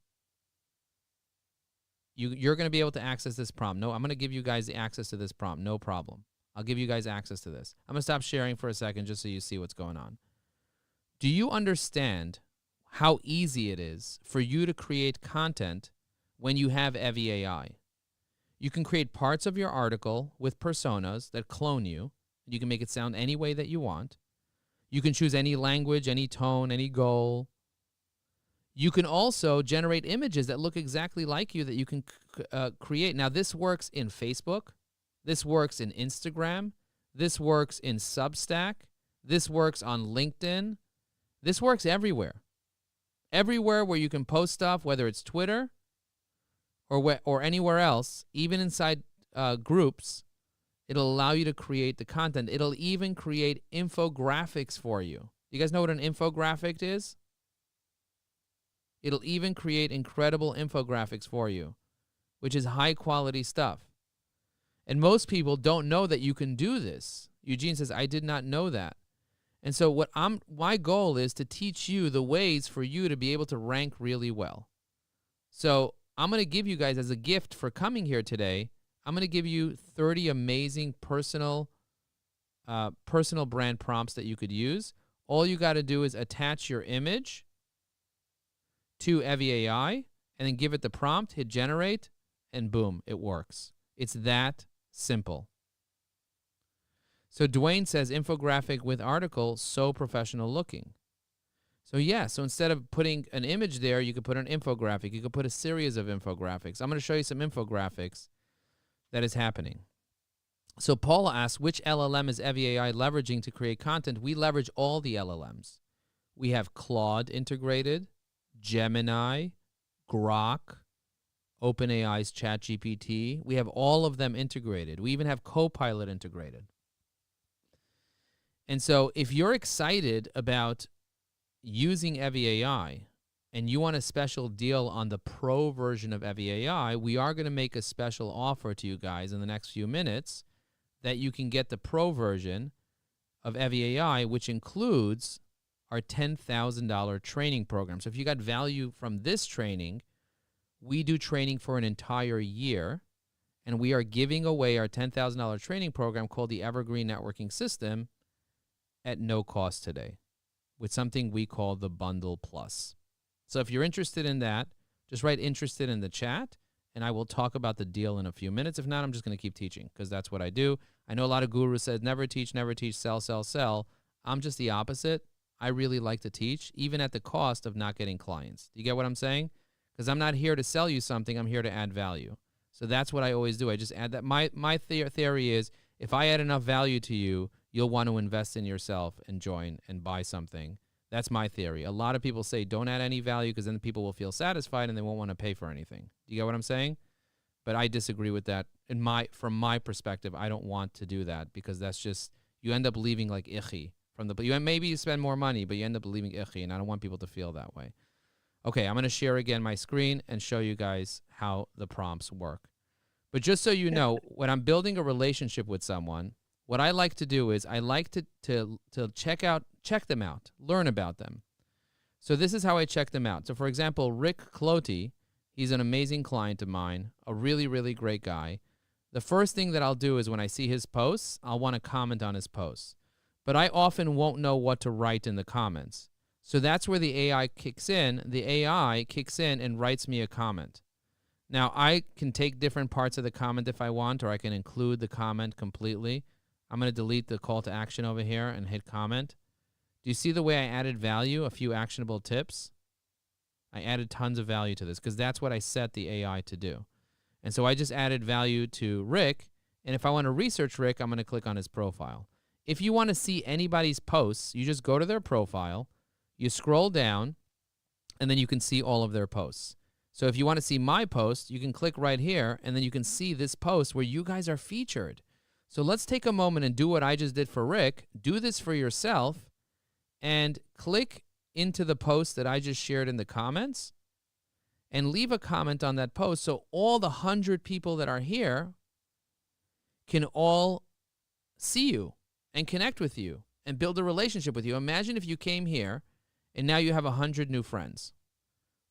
You're going to be able to access this prompt. No, I'm going to give you guys the access to this prompt. No problem. I'll give you guys access to this. I'm going to stop sharing for a second just so you see what's going on. Do you understand how easy it is for you to create content when you have Evie AI? You can create parts of your article with personas that clone you. You can make it sound any way that you want. You can choose any language, any tone, any goal. You can also generate images that look exactly like you that you can create. Now, this works in Facebook. This works in Instagram. This works in Substack. This works on LinkedIn. This works everywhere. Everywhere where you can post stuff, whether it's Twitter or anywhere else, even inside groups, it'll allow you to create the content. It'll even create infographics for you. You guys know what an infographic is? It'll even create incredible infographics for you, which is high-quality stuff. And most people don't know that you can do this. Eugene says, I did not know that. And so my goal is to teach you the ways for you to be able to rank really well. So I'm going to give you guys as a gift for coming here today, I'm going to give you 30 amazing personal brand prompts that you could use. All you got to do is attach your image to Evie AI and then give it the prompt, hit generate, and boom, it works. It's that simple. So Dwayne says infographic with article, so professional looking. So yeah, so instead of putting an image there, you could put an infographic. You could put a series of infographics. I'm going to show you some infographics that is happening. So Paula asks, which LLM is Evie AI leveraging to create content? We leverage all the LLMs. We have Claude integrated, Gemini, Grok, OpenAI's ChatGPT. We have all of them integrated. We even have Copilot integrated. And so if you're excited about using Evie AI and you want a special deal on the pro version of Evie AI, we are going to make a special offer to you guys in the next few minutes that you can get the pro version of Evie AI, which includes our $10,000 training program. So if you got value from this training, we do training for an entire year, and we are giving away our $10,000 training program called the Evergreen Networking System at no cost today with something we call the Bundle Plus. So if you're interested in that, just write interested in the chat, and I will talk about the deal in a few minutes. If not, I'm just going to keep teaching because that's what I do. I know a lot of gurus said never teach, sell, sell, sell. I'm just the opposite. I really like to teach, even at the cost of not getting clients. Do you get what I'm saying? Because I'm not here to sell you something. I'm here to add value. So that's what I always do. I just add that. My theory is if I add enough value to you, you'll want to invest in yourself and join and buy something. That's my theory. A lot of people say don't add any value because then people will feel satisfied and they won't want to pay for anything. Do you get what I'm saying? But I disagree with that. From my perspective, I don't want to do that because that's just, you end up leaving like ichi. Maybe you spend more money, but you end up leaving ichi, and I don't want people to feel that way. Okay, I'm going to share again my screen and show you guys how the prompts work. But just so you know, when I'm building a relationship with someone, what I like to do is I like to check them out, learn about them. So this is how I check them out. So for example, Rick Cloty, he's an amazing client of mine, a really, really great guy. The first thing that I'll do is when I see his posts, I'll want to comment on his posts. But I often won't know what to write in the comments. So that's where the AI kicks in. The AI kicks in and writes me a comment. Now, I can take different parts of the comment if I want, or I can include the comment completely. I'm going to delete the call to action over here and hit comment. Do you see the way I added value, a few actionable tips? I added tons of value to this because that's what I set the AI to do. And so I just added value to Rick, and if I want to research Rick, I'm going to click on his profile. If you want to see anybody's posts, you just go to their profile, you scroll down, and then you can see all of their posts. So if you want to see my post, you can click right here, and then you can see this post where you guys are featured. So let's take a moment and do what I just did for Rick. Do this for yourself, and click into the post that I just shared in the comments, and leave a comment on that post so all the 100 people that are here can all see you and connect with you and build a relationship with you. Imagine if you came here and now you have 100 new friends.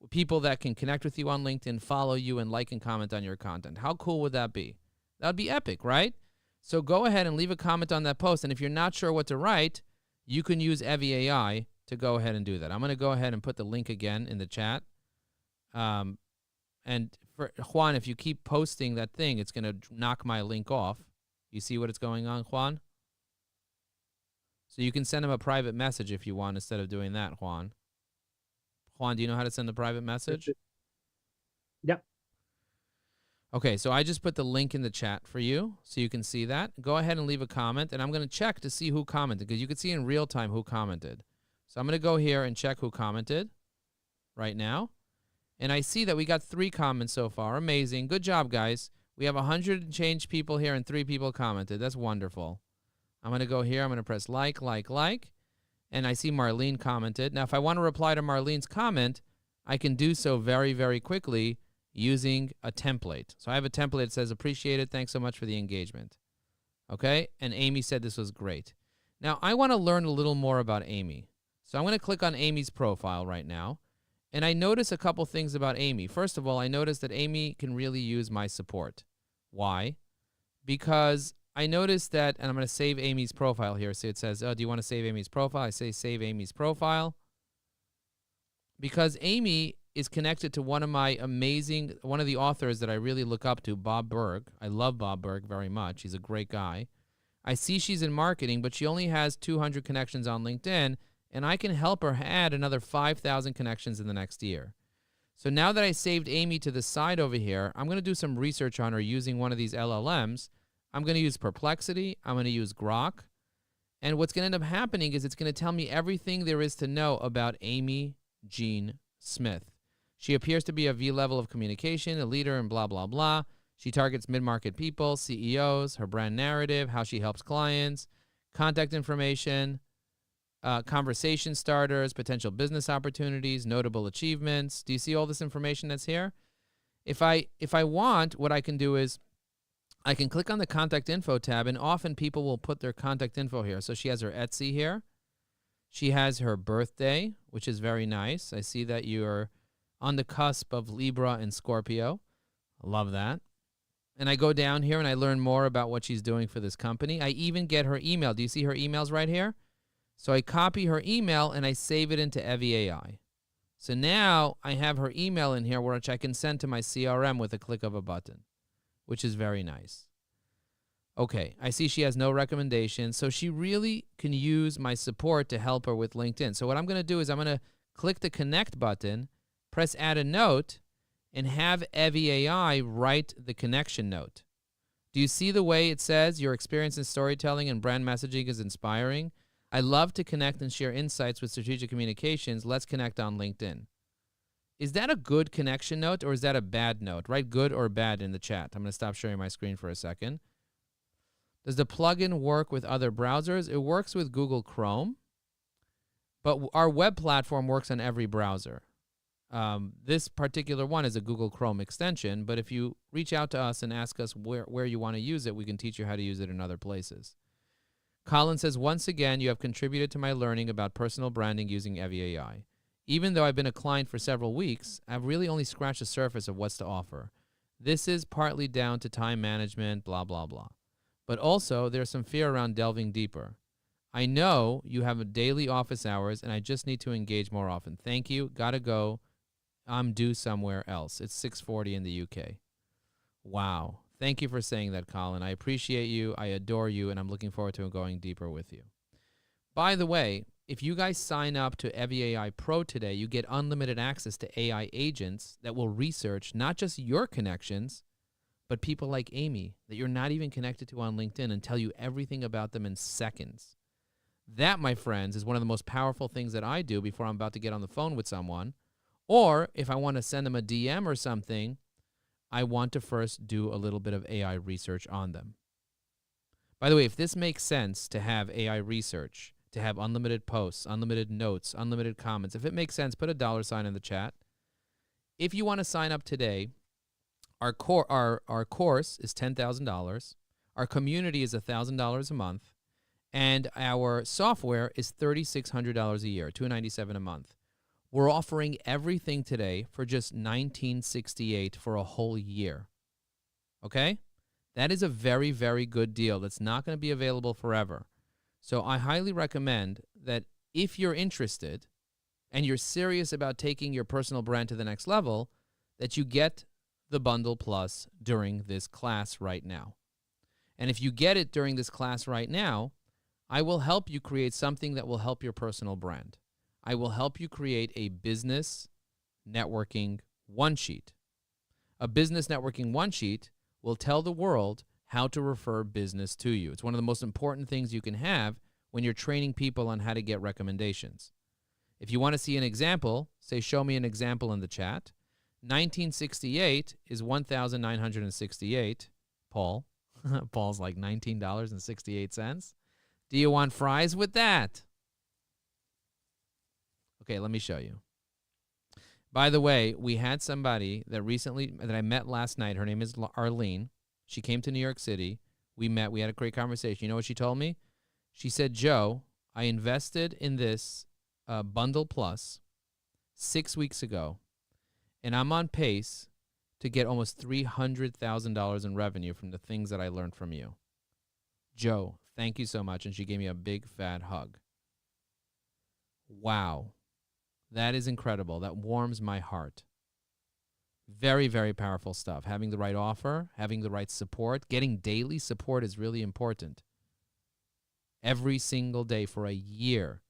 people that can connect with you on LinkedIn, follow you, and like and comment on your content. How cool would that be? That would be epic, right? So go ahead and leave a comment on that post. And if you're not sure what to write, you can use Evie AI to go ahead and do that. I'm going to go ahead and put the link again in the chat. And for Juan, if you keep posting that thing, it's going to knock my link off. You see what's going on, Juan? So you can send him a private message if you want instead of doing that, Juan. Juan, do you know how to send a private message? Yeah. Okay, so I just put the link in the chat for you so you can see that. Go ahead and leave a comment, and I'm going to check to see who commented because you can see in real time who commented. So I'm going to go here and check who commented right now. And I see that we got 3 comments so far. Amazing. Good job, guys. We have 100 and change people here, and 3 people commented. That's wonderful. I'm going to go here. I'm going to press like. And I see Marlene commented. Now, if I want to reply to Marlene's comment, I can do so very, very quickly using a template. So I have a template that says, appreciate it. Thanks so much for the engagement. Okay? And Amy said this was great. Now, I want to learn a little more about Amy. So I'm going to click on Amy's profile right now. And I notice a couple things about Amy. First of all, I notice that Amy can really use my support. Why? Because I noticed that, and I'm going to save Amy's profile here. So it says, oh, do you want to save Amy's profile? I say save Amy's profile. Because Amy is connected to one of the authors that I really look up to, Bob Burg. I love Bob Burg very much. He's a great guy. I see she's in marketing, but she only has 200 connections on LinkedIn, and I can help her add another 5,000 connections in the next year. So now that I saved Amy to the side over here, I'm going to do some research on her using one of these LLMs. I'm going to use Perplexity. I'm going to use Grok. And what's going to end up happening is it's going to tell me everything there is to know about Amy Jean Smith. She appears to be a V level of communication, a leader, and blah, blah, blah. She targets mid-market people, CEOs, her brand narrative, how she helps clients, contact information, conversation starters, potential business opportunities, notable achievements. Do you see all this information that's here? If I want, what I can do is I can click on the contact info tab, and often people will put their contact info here. So she has her Etsy here. She has her birthday, which is very nice. I see that you're on the cusp of Libra and Scorpio. I love that. And I go down here and I learn more about what she's doing for this company. I even get her email. Do you see her emails right here? So I copy her email and I save it into Evie AI. So now I have her email in here, which I can send to my CRM with a click of a button, which is very nice. Okay, I see she has no recommendations, so she really can use my support to help her with LinkedIn. So what I'm going to do is I'm going to click the connect button, press add a note, and have Evie AI write the connection note. Do you see the way it says your experience in storytelling and brand messaging is inspiring? I love to connect and share insights with strategic communications. Let's connect on LinkedIn. Is that a good connection note or is that a bad note? Write good or bad in the chat. I'm going to stop sharing my screen for a second. Does the plugin work with other browsers? It works with Google Chrome, but our web platform works on every browser. This particular one is a Google Chrome extension, but if you reach out to us and ask us where you want to use it, we can teach you how to use it in other places. Colin says, once again, you have contributed to my learning about personal branding using Evie AI. Even though I've been a client for several weeks, I've really only scratched the surface of what's to offer. This is partly down to time management, blah, blah, blah. But also, there's some fear around delving deeper. I know you have a daily office hours, and I just need to engage more often. Thank you. Gotta go. I'm due somewhere else. It's 6:40 in the UK. Wow. Thank you for saying that, Colin. I appreciate you. I adore you, and I'm looking forward to going deeper with you. By the way, if you guys sign up to Evie AI Pro today, you get unlimited access to AI agents that will research not just your connections, but people like Amy that you're not even connected to on LinkedIn and tell you everything about them in seconds. That, my friends, is one of the most powerful things that I do before I'm about to get on the phone with someone. Or if I want to send them a DM or something, I want to first do a little bit of AI research on them. By the way, if this makes sense to have AI research, to have unlimited posts, unlimited notes, unlimited comments, if it makes sense, put a $ in the chat. If you want to sign up today, our course is $10,000. Our community is $1,000 a month. And our software is $3,600 a year, $297 a month. We're offering everything today for just $19.68 for a whole year. Okay? That is a very, very good deal that's not going to be available forever. So I highly recommend that if you're interested and you're serious about taking your personal brand to the next level, that you get the Bundle Plus during this class right now. And if you get it during this class right now, I will help you create something that will help your personal brand. I will help you create a business networking one-sheet. A business networking one-sheet will tell the world how to refer business to you. It's one of the most important things you can have when you're training people on how to get recommendations. If you want to see an example, say, show me an example in the chat. 1968 is 1,968. Paul. Paul's like $19.68. Do you want fries with that? Okay, let me show you. By the way, we had somebody that I met last night. Her name is Arlene. She came to New York City. We met. We had a great conversation. You know what she told me? She said, Joe, I invested in this Bundle Plus 6 weeks ago, and I'm on pace to get almost $300,000 in revenue from the things that I learned from you. Joe, thank you so much. And she gave me a big, fat hug. Wow. That is incredible. That warms my heart. Very, very powerful stuff. Having the right offer, having the right support, getting daily support is really important. Every single day for a year.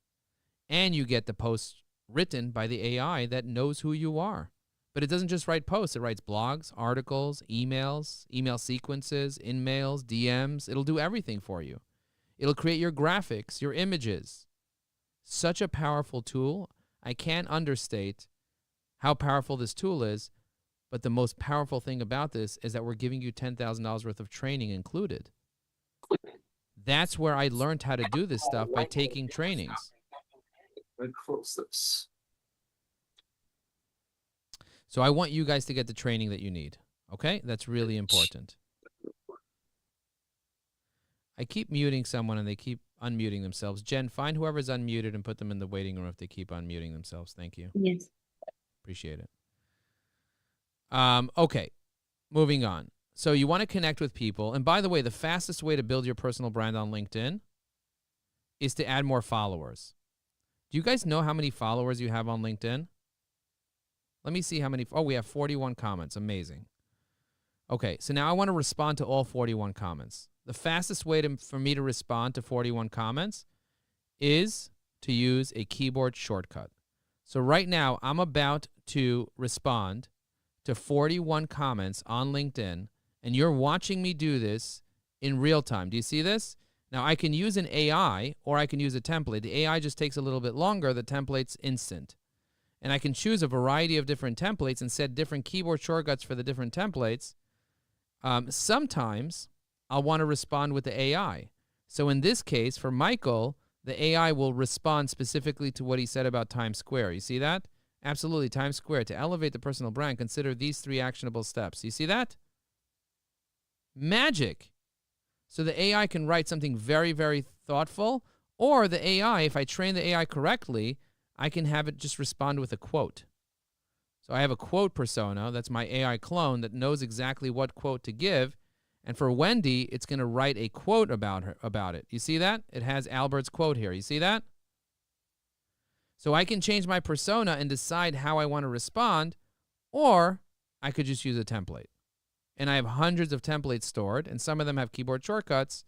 And you get the posts written by the AI that knows who you are. But it doesn't just write posts. It writes blogs, articles, emails, email sequences, in-mails, DMs. It'll do everything for you. It'll create your graphics, your images. Such a powerful tool. I can't understate how powerful this tool is, but the most powerful thing about this is that we're giving you $10,000 worth of training included. That's where I learned how to do this stuff, by taking trainings. Close this. So I want you guys to get the training that you need. Okay? That's really important. I keep muting someone and they keep unmuting themselves. Jen, find whoever's unmuted and put them in the waiting room if they keep unmuting themselves. Thank you. Yes. Appreciate it. Okay, moving on. So you want to connect with people. And by the way, the fastest way to build your personal brand on LinkedIn is to add more followers. Do you guys know how many followers you have on LinkedIn? Let me see how many. Oh, we have 41 comments. Amazing. Okay, so now I want to respond to all 41 comments. The fastest way for me to respond to 41 comments is to use a keyboard shortcut. So right now, I'm about to respond to 41 comments on LinkedIn, and you're watching me do this in real time. Do you see this? Now, I can use an AI or I can use a template. The AI just takes a little bit longer. The template's instant. And I can choose a variety of different templates and set different keyboard shortcuts for the different templates. Sometimes I'll want to respond with the AI. So in this case, for Michael, the AI will respond specifically to what he said about Times Square. You see that? Absolutely, Times Square. To elevate the personal brand, consider these 3 actionable steps. You see that? Magic. So the AI can write something very, very thoughtful, or the AI, if I train the AI correctly, I can have it just respond with a quote. So I have a quote persona. That's my AI clone that knows exactly what quote to give. And for Wendy, it's going to write a quote about it. You see that? It has Albert's quote here. You see that? So I can change my persona and decide how I want to respond, or I could just use a template. And I have hundreds of templates stored, and some of them have keyboard shortcuts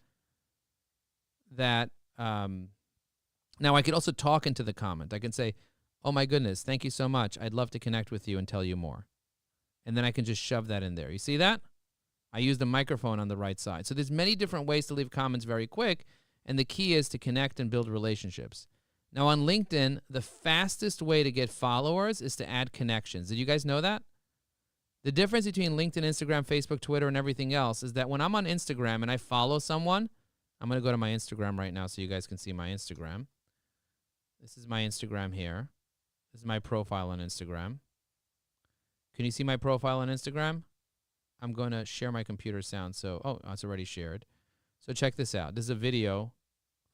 that, now I could also talk into the comment. I can say, oh my goodness, thank you so much. I'd love to connect with you and tell you more. And then I can just shove that in there. You see that? I use the microphone on the right side. So there's many different ways to leave comments very quick, and the key is to connect and build relationships. Now on LinkedIn, the fastest way to get followers is to add connections. Did you guys know that? The difference between LinkedIn, Instagram, Facebook, Twitter, and everything else is that when I'm on Instagram and I follow someone, I'm going to go to my Instagram right now so you guys can see my Instagram. This is my Instagram here. This is my profile on Instagram. Can you see my profile on Instagram? I'm going to share my computer sound. So, oh, it's already shared. So check this out. This is a video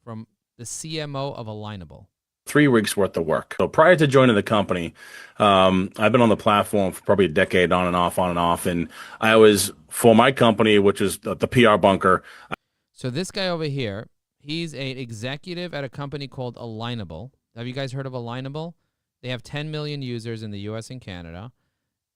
from the CMO of Alignable. 3 weeks worth of work. So prior to joining the company, I've been on the platform for probably a decade, on and off. And I was, for my company, which is the PR Bunker. So this guy over here, he's an executive at a company called Alignable. Have you guys heard of Alignable? They have 10 million users in the US and Canada.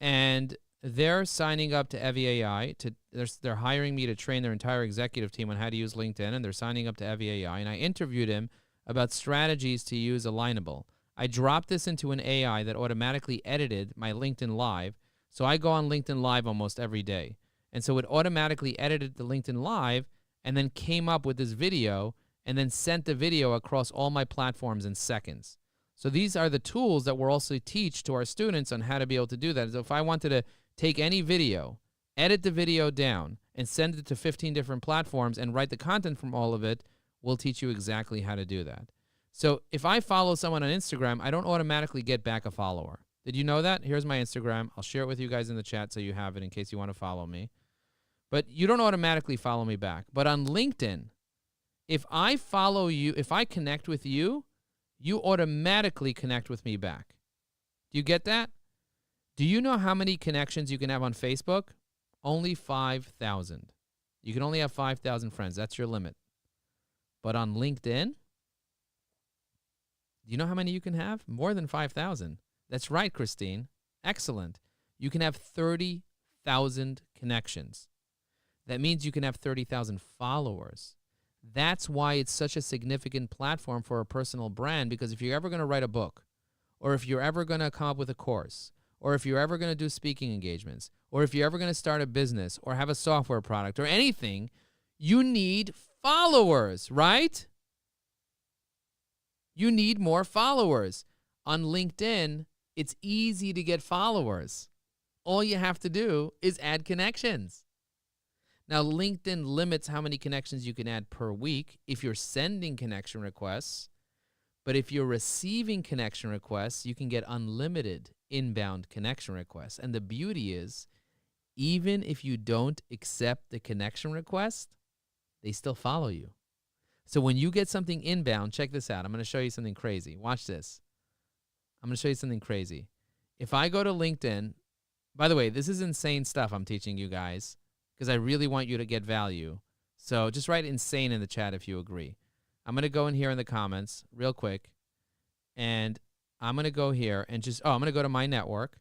And they're signing up to Evie AI. They're hiring me to train their entire executive team on how to use LinkedIn, and they're signing up to Evie AI. And I interviewed him about strategies to use Alignable. I dropped this into an AI that automatically edited my LinkedIn Live. So I go on LinkedIn Live almost every day. And so it automatically edited the LinkedIn Live and then came up with this video and then sent the video across all my platforms in seconds. So these are the tools that we'll also teach to our students on how to be able to do that. So if I wanted to take any video, edit the video down, and send it to 15 different platforms and write the content from all of it, we'll teach you exactly how to do that. So if I follow someone on Instagram, I don't automatically get back a follower. Did you know that? Here's my Instagram. I'll share it with you guys in the chat so you have it in case you want to follow me. But you don't automatically follow me back. But on LinkedIn, if I follow you, if I connect with you, you automatically connect with me back. Do you get that? Do you know how many connections you can have on Facebook? Only 5,000. You can only have 5,000 friends. That's your limit. But on LinkedIn, do you know how many you can have? More than 5,000. That's right, Christine. Excellent. You can have 30,000 connections. That means you can have 30,000 followers. That's why it's such a significant platform for a personal brand, because if you're ever going to write a book, or if you're ever going to come up with a course, or if you're ever going to do speaking engagements, or if you're ever going to start a business or have a software product or anything, you need followers, right? You need more followers. On LinkedIn, it's easy to get followers. All you have to do is add connections. Now, LinkedIn limits how many connections you can add per week if you're sending connection requests. But if you're receiving connection requests, you can get unlimited inbound connection requests. And the beauty is, even if you don't accept the connection request, they still follow you. So when you get something inbound, check this out. I'm going to show you something crazy. Watch this. I'm going to show you something crazy. If I go to LinkedIn, by the way, this is insane stuff I'm teaching you guys because I really want you to get value. So just write insane in the chat if you agree. I'm going to go in here in the comments real quick, and I'm going to go here and just, I'm going to go to my network,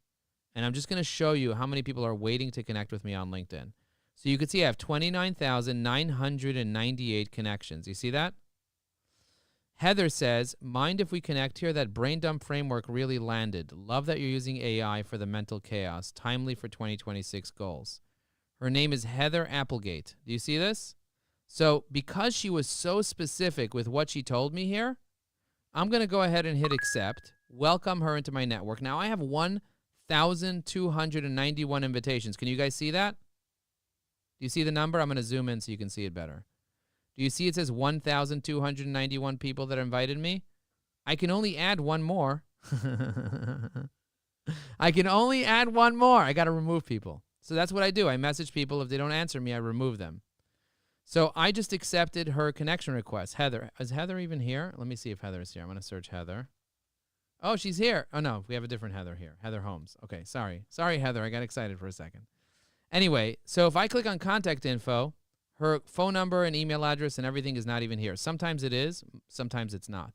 and I'm just going to show you how many people are waiting to connect with me on LinkedIn. So you can see I have 29,998 connections. You see that? Heather says, mind if we connect here? That brain dump framework really landed. Love that you're using AI for the mental chaos. Timely for 2026 goals. Her name is Heather Applegate. Do you see this? So because she was so specific with what she told me here, I'm going to go ahead and hit accept, welcome her into my network. Now I have 1,291 invitations. Can you guys see that? Do you see the number? I'm going to zoom in so you can see it better. Do you see it says 1,291 people that invited me? I can only add one more. I can only add one more. I got to remove people. So that's what I do. I message people. If they don't answer me, I remove them. So I just accepted her connection request. Heather. Is Heather even here? Let me see if Heather is here. I'm going to search Heather. Oh, she's here. Oh, no. We have a different Heather here. Heather Holmes. Okay, sorry. Sorry, Heather. I got excited for a second. Anyway, so if I click on contact info, her phone number and email address and everything is not even here. Sometimes it is. Sometimes it's not.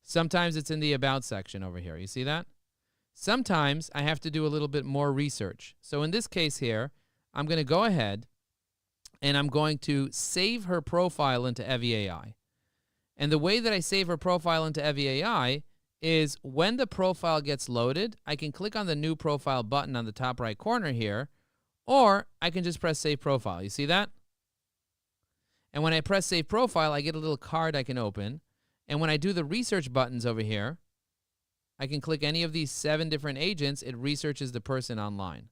Sometimes it's in the about section over here. You see that? Sometimes I have to do a little bit more research. So in this case here, I'm going to go ahead and I'm going to save her profile into Evie AI. And the way that I save her profile into Evie AI is when the profile gets loaded, I can click on the new profile button on the top right corner here, or I can just press save profile. You see that? And when I press save profile, I get a little card I can open. And when I do the research buttons over here, I can click any of these 7 different agents. It researches the person online.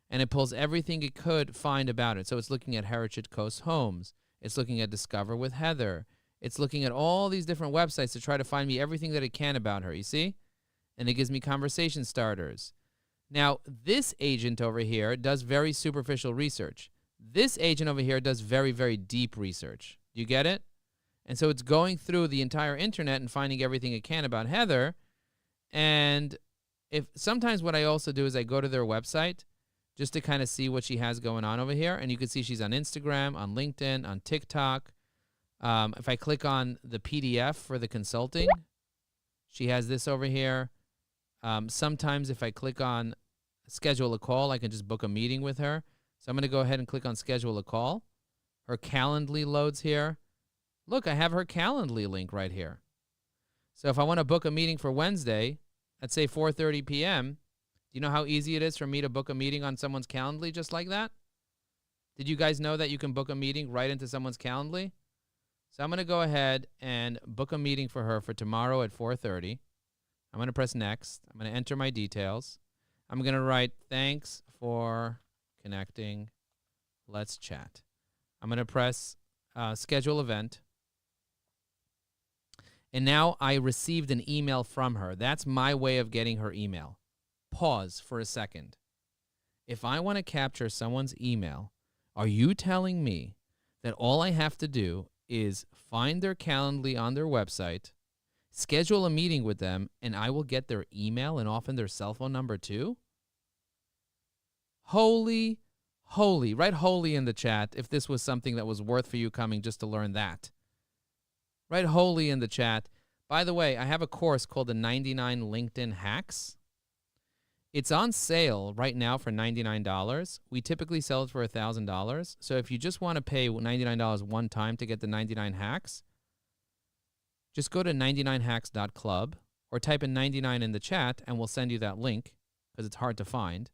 And it pulls everything it could find about it. So it's looking at Heritage Coast Homes. It's looking at Discover with Heather. It's looking at all these different websites to try to find me everything that it can about her, you see? And it gives me conversation starters. Now, this agent over here does very superficial research. This agent over here does very, very deep research. Do you get it? And so it's going through the entire internet and finding everything it can about Heather. And if sometimes what I also do is I go to their website just to kind of see what she has going on over here. And you can see she's on Instagram, on LinkedIn, on TikTok. If I click on the PDF for the consulting, she has this over here. Sometimes if I click on schedule a call, I can just book a meeting with her. So I'm going to go ahead and click on schedule a call. Her Calendly loads here. Look, I have her Calendly link right here. So if I want to book a meeting for Wednesday, let's say 4:30 p.m., do you know how easy it is for me to book a meeting on someone's Calendly just like that? Did you guys know that you can book a meeting right into someone's Calendly? So I'm going to go ahead and book a meeting for her for tomorrow at 4:30. I'm going to press next. I'm going to enter my details. I'm going to write, thanks for connecting. Let's chat. I'm going to press schedule event. And now I received an email from her. That's my way of getting her email. Pause for a second. If I want to capture someone's email, are you telling me that all I have to do is find their Calendly on their website, schedule a meeting with them, and I will get their email and often their cell phone number too? Holy, write holy in the chat if this was something that was worth for you coming just to learn that. Write holy in the chat. By the way, I have a course called the 99 LinkedIn Hacks. It's on sale right now for $99. We typically sell it for $1,000. So if you just want to pay $99 one time to get the 99 hacks, just go to 99hacks.club or type in 99 in the chat and we'll send you that link because it's hard to find.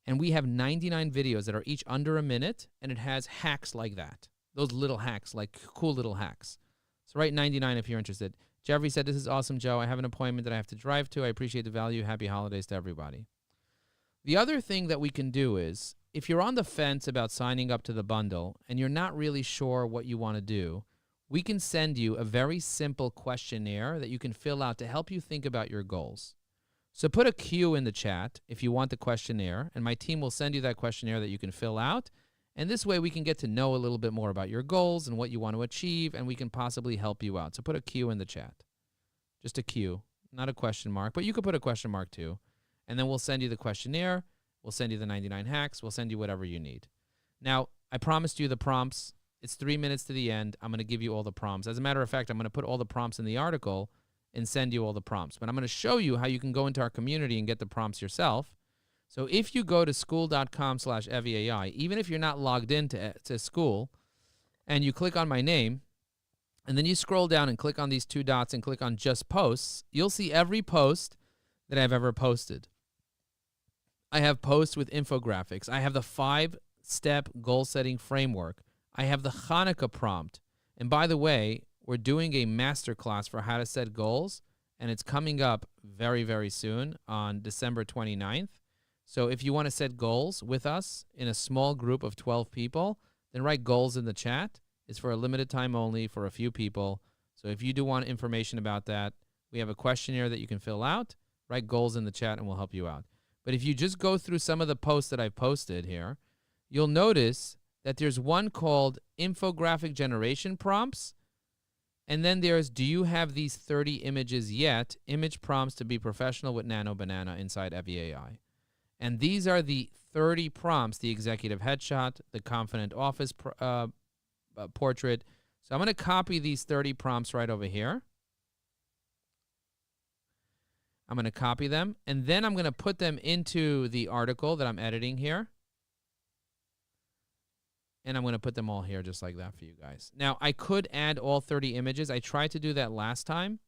And we have 99 videos that are each under a minute, and it has hacks like that. Those little hacks, like cool little hacks. So write 99 if you're interested. Jeffrey said, this is awesome, Joe. I have an appointment that I have to drive to. I appreciate the value. Happy holidays to everybody. The other thing that we can do is, if you're on the fence about signing up to the bundle and you're not really sure what you want to do, we can send you a very simple questionnaire that you can fill out to help you think about your goals. So put a Q in the chat if you want the questionnaire, and my team will send you that questionnaire that you can fill out. And this way we can get to know a little bit more about your goals and what you want to achieve, and we can possibly help you out. So put a Q in the chat. Just a Q, not a question mark, but you could put a question mark too. And then we'll send you the questionnaire. We'll send you the 99 hacks. We'll send you whatever you need. Now, I promised you the prompts. It's 3 minutes to the end. I'm going to give you all the prompts. As a matter of fact, I'm going to put all the prompts in the article and send you all the prompts. But I'm going to show you how you can go into our community and get the prompts yourself. So if you go to school.com/EviAI, even if you're not logged into school, and you click on my name, and then you scroll down and click on these 2 dots and click on just posts, you'll see every post that I've ever posted. I have posts with infographics. I have the 5-step goal-setting framework. I have the Hanukkah prompt. And by the way, we're doing a masterclass for how to set goals, and it's coming up very, very soon on December 29th. So if you want to set goals with us in a small group of 12 people, then write goals in the chat. It's for a limited time only for a few people. So if you do want information about that, we have a questionnaire that you can fill out. Write goals in the chat and we'll help you out. But if you just go through some of the posts that I've posted here, you'll notice that there's one called infographic generation prompts. And then there's, do you have these 30 images yet? Image prompts to be professional with Nano Banana inside EviAI. And these are the 30 prompts, the executive headshot, the confident office portrait. So I'm going to copy these 30 prompts right over here. I'm going to copy them, and then I'm going to put them into the article that I'm editing here. And I'm going to put them all here just like that for you guys. Now, I could add all 30 images. I tried to do that last time,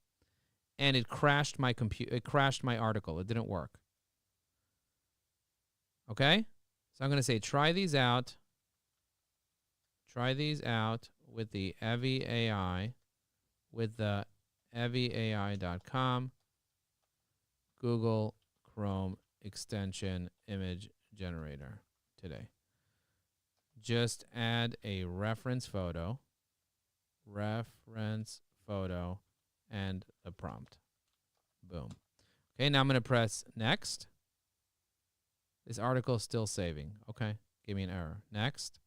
and it crashed my computer. It crashed my article. It didn't work. Okay? So I'm going to say try these out. Try these out with the EviAI, with the EviAI.com, Google Chrome extension image generator today. Just add a reference photo, and the prompt. Boom. Okay, now I'm going to press next. This article is still saving. Okay, give me an error. Next.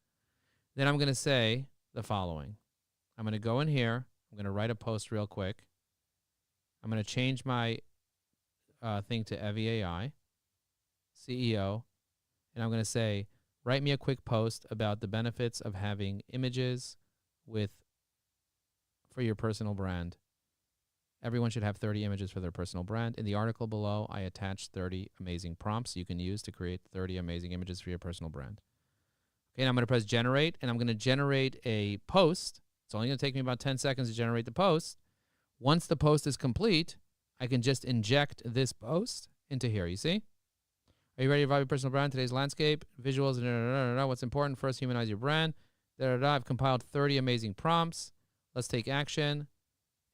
Then I'm going to say the following. I'm going to go in here. I'm going to write a post real quick. I'm going to change my thing to Evie AI, CEO, and I'm going to say, write me a quick post about the benefits of having images for your personal brand. Everyone should have 30 images for their personal brand. In the article below, I attached 30 amazing prompts you can use to create 30 amazing images for your personal brand. Okay, and I'm going to press generate, and I'm going to generate a post. It's only going to take me about 10 seconds to generate the post. Once the post is complete, I can just inject this post into here. You see? Are you ready to evolve your personal brand? Today's landscape, visuals, what's important? First, humanize your brand. I've compiled 30 amazing prompts. Let's take action.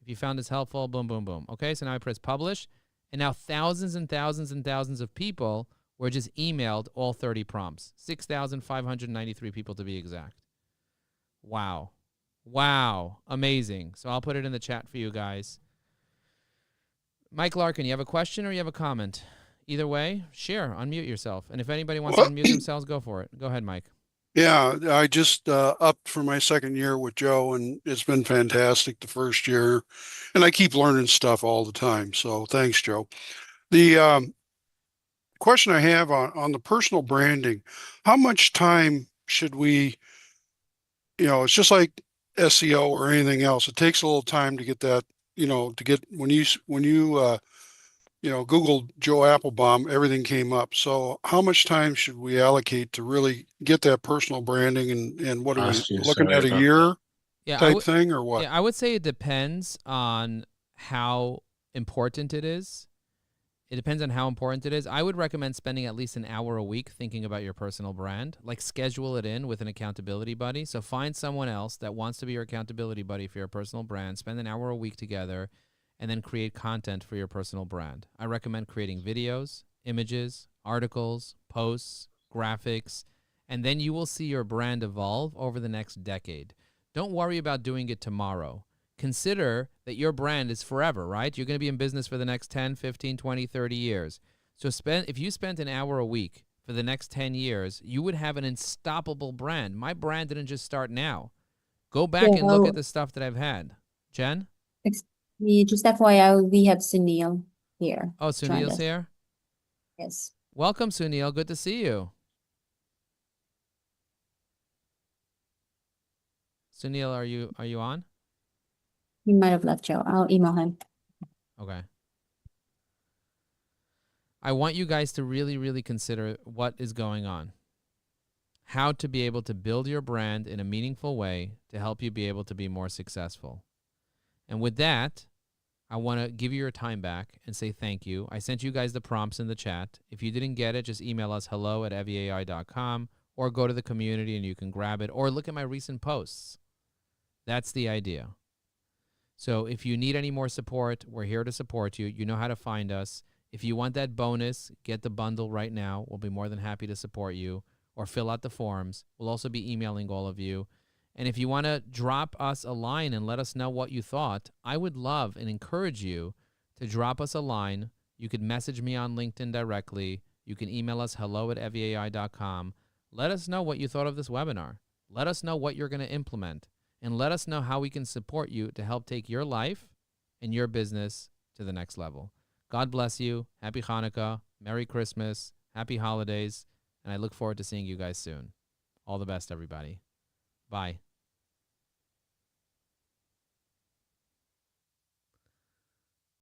If you found this helpful, boom, boom, boom. Okay, so now I press publish, and now thousands and thousands and thousands of people were just emailed all 30 prompts. 6,593 people to be exact. Wow. Wow. Amazing. So I'll put it in the chat for you guys. Mike Larkin, you have a question or you have a comment? Either way, share, unmute yourself. And if anybody wants to unmute themselves, go for it. Go ahead, Mike. Yeah, I just upped for my second year with Joe, and it's been fantastic the first year. And I keep learning stuff all the time. So thanks, Joe. The question I have on the personal branding, how much time should we, it's just like SEO or anything else. It takes a little time to get that, to get when you Google Joe Applebaum, everything came up. So how much time should we allocate to really get that personal branding, and what are we looking at, a year type thing or what? Yeah, I would say it depends on how important it is. It depends on how important it is. I would recommend spending at least an hour a week thinking about your personal brand. Like, schedule it in with an accountability buddy. So find someone else that wants to be your accountability buddy for your personal brand. Spend an hour a week together, and then create content for your personal brand. I recommend creating videos, images, articles, posts, graphics, and then you will see your brand evolve over the next decade. Don't worry about doing it tomorrow. Consider that your brand is forever, right? You're going to be in business for the next 10, 15, 20, 30 years. So if you spent an hour a week for the next 10 years, you would have an unstoppable brand. My brand didn't just start now. Go back and look at the stuff that I've had. Jen? Just FYI, we have Sunil here. Oh, Sunil's here? Yes. Welcome, Sunil. Good to see you. Sunil, are you on? He might have left Joe. I'll email him. Okay. I want you guys to really, really consider what is going on. How to be able to build your brand in a meaningful way to help you be able to be more successful. And with that, I want to give you your time back and say thank you. I sent you guys the prompts in the chat. If you didn't get it, just email us hello@eviai.com or go to the community and you can grab it, or look at my recent posts. That's the idea. So if you need any more support, we're here to support you. You know how to find us. If you want that bonus, get the bundle right now. We'll be more than happy to support you, or fill out the forms. We'll also be emailing all of you. And if you want to drop us a line and let us know what you thought, I would love and encourage you to drop us a line. You could message me on LinkedIn directly. You can email us hello@eviai.com. Let us know what you thought of this webinar. Let us know what you're going to implement. And let us know how we can support you to help take your life and your business to the next level. God bless you. Happy Hanukkah. Merry Christmas. Happy holidays. And I look forward to seeing you guys soon. All the best, everybody. Bye.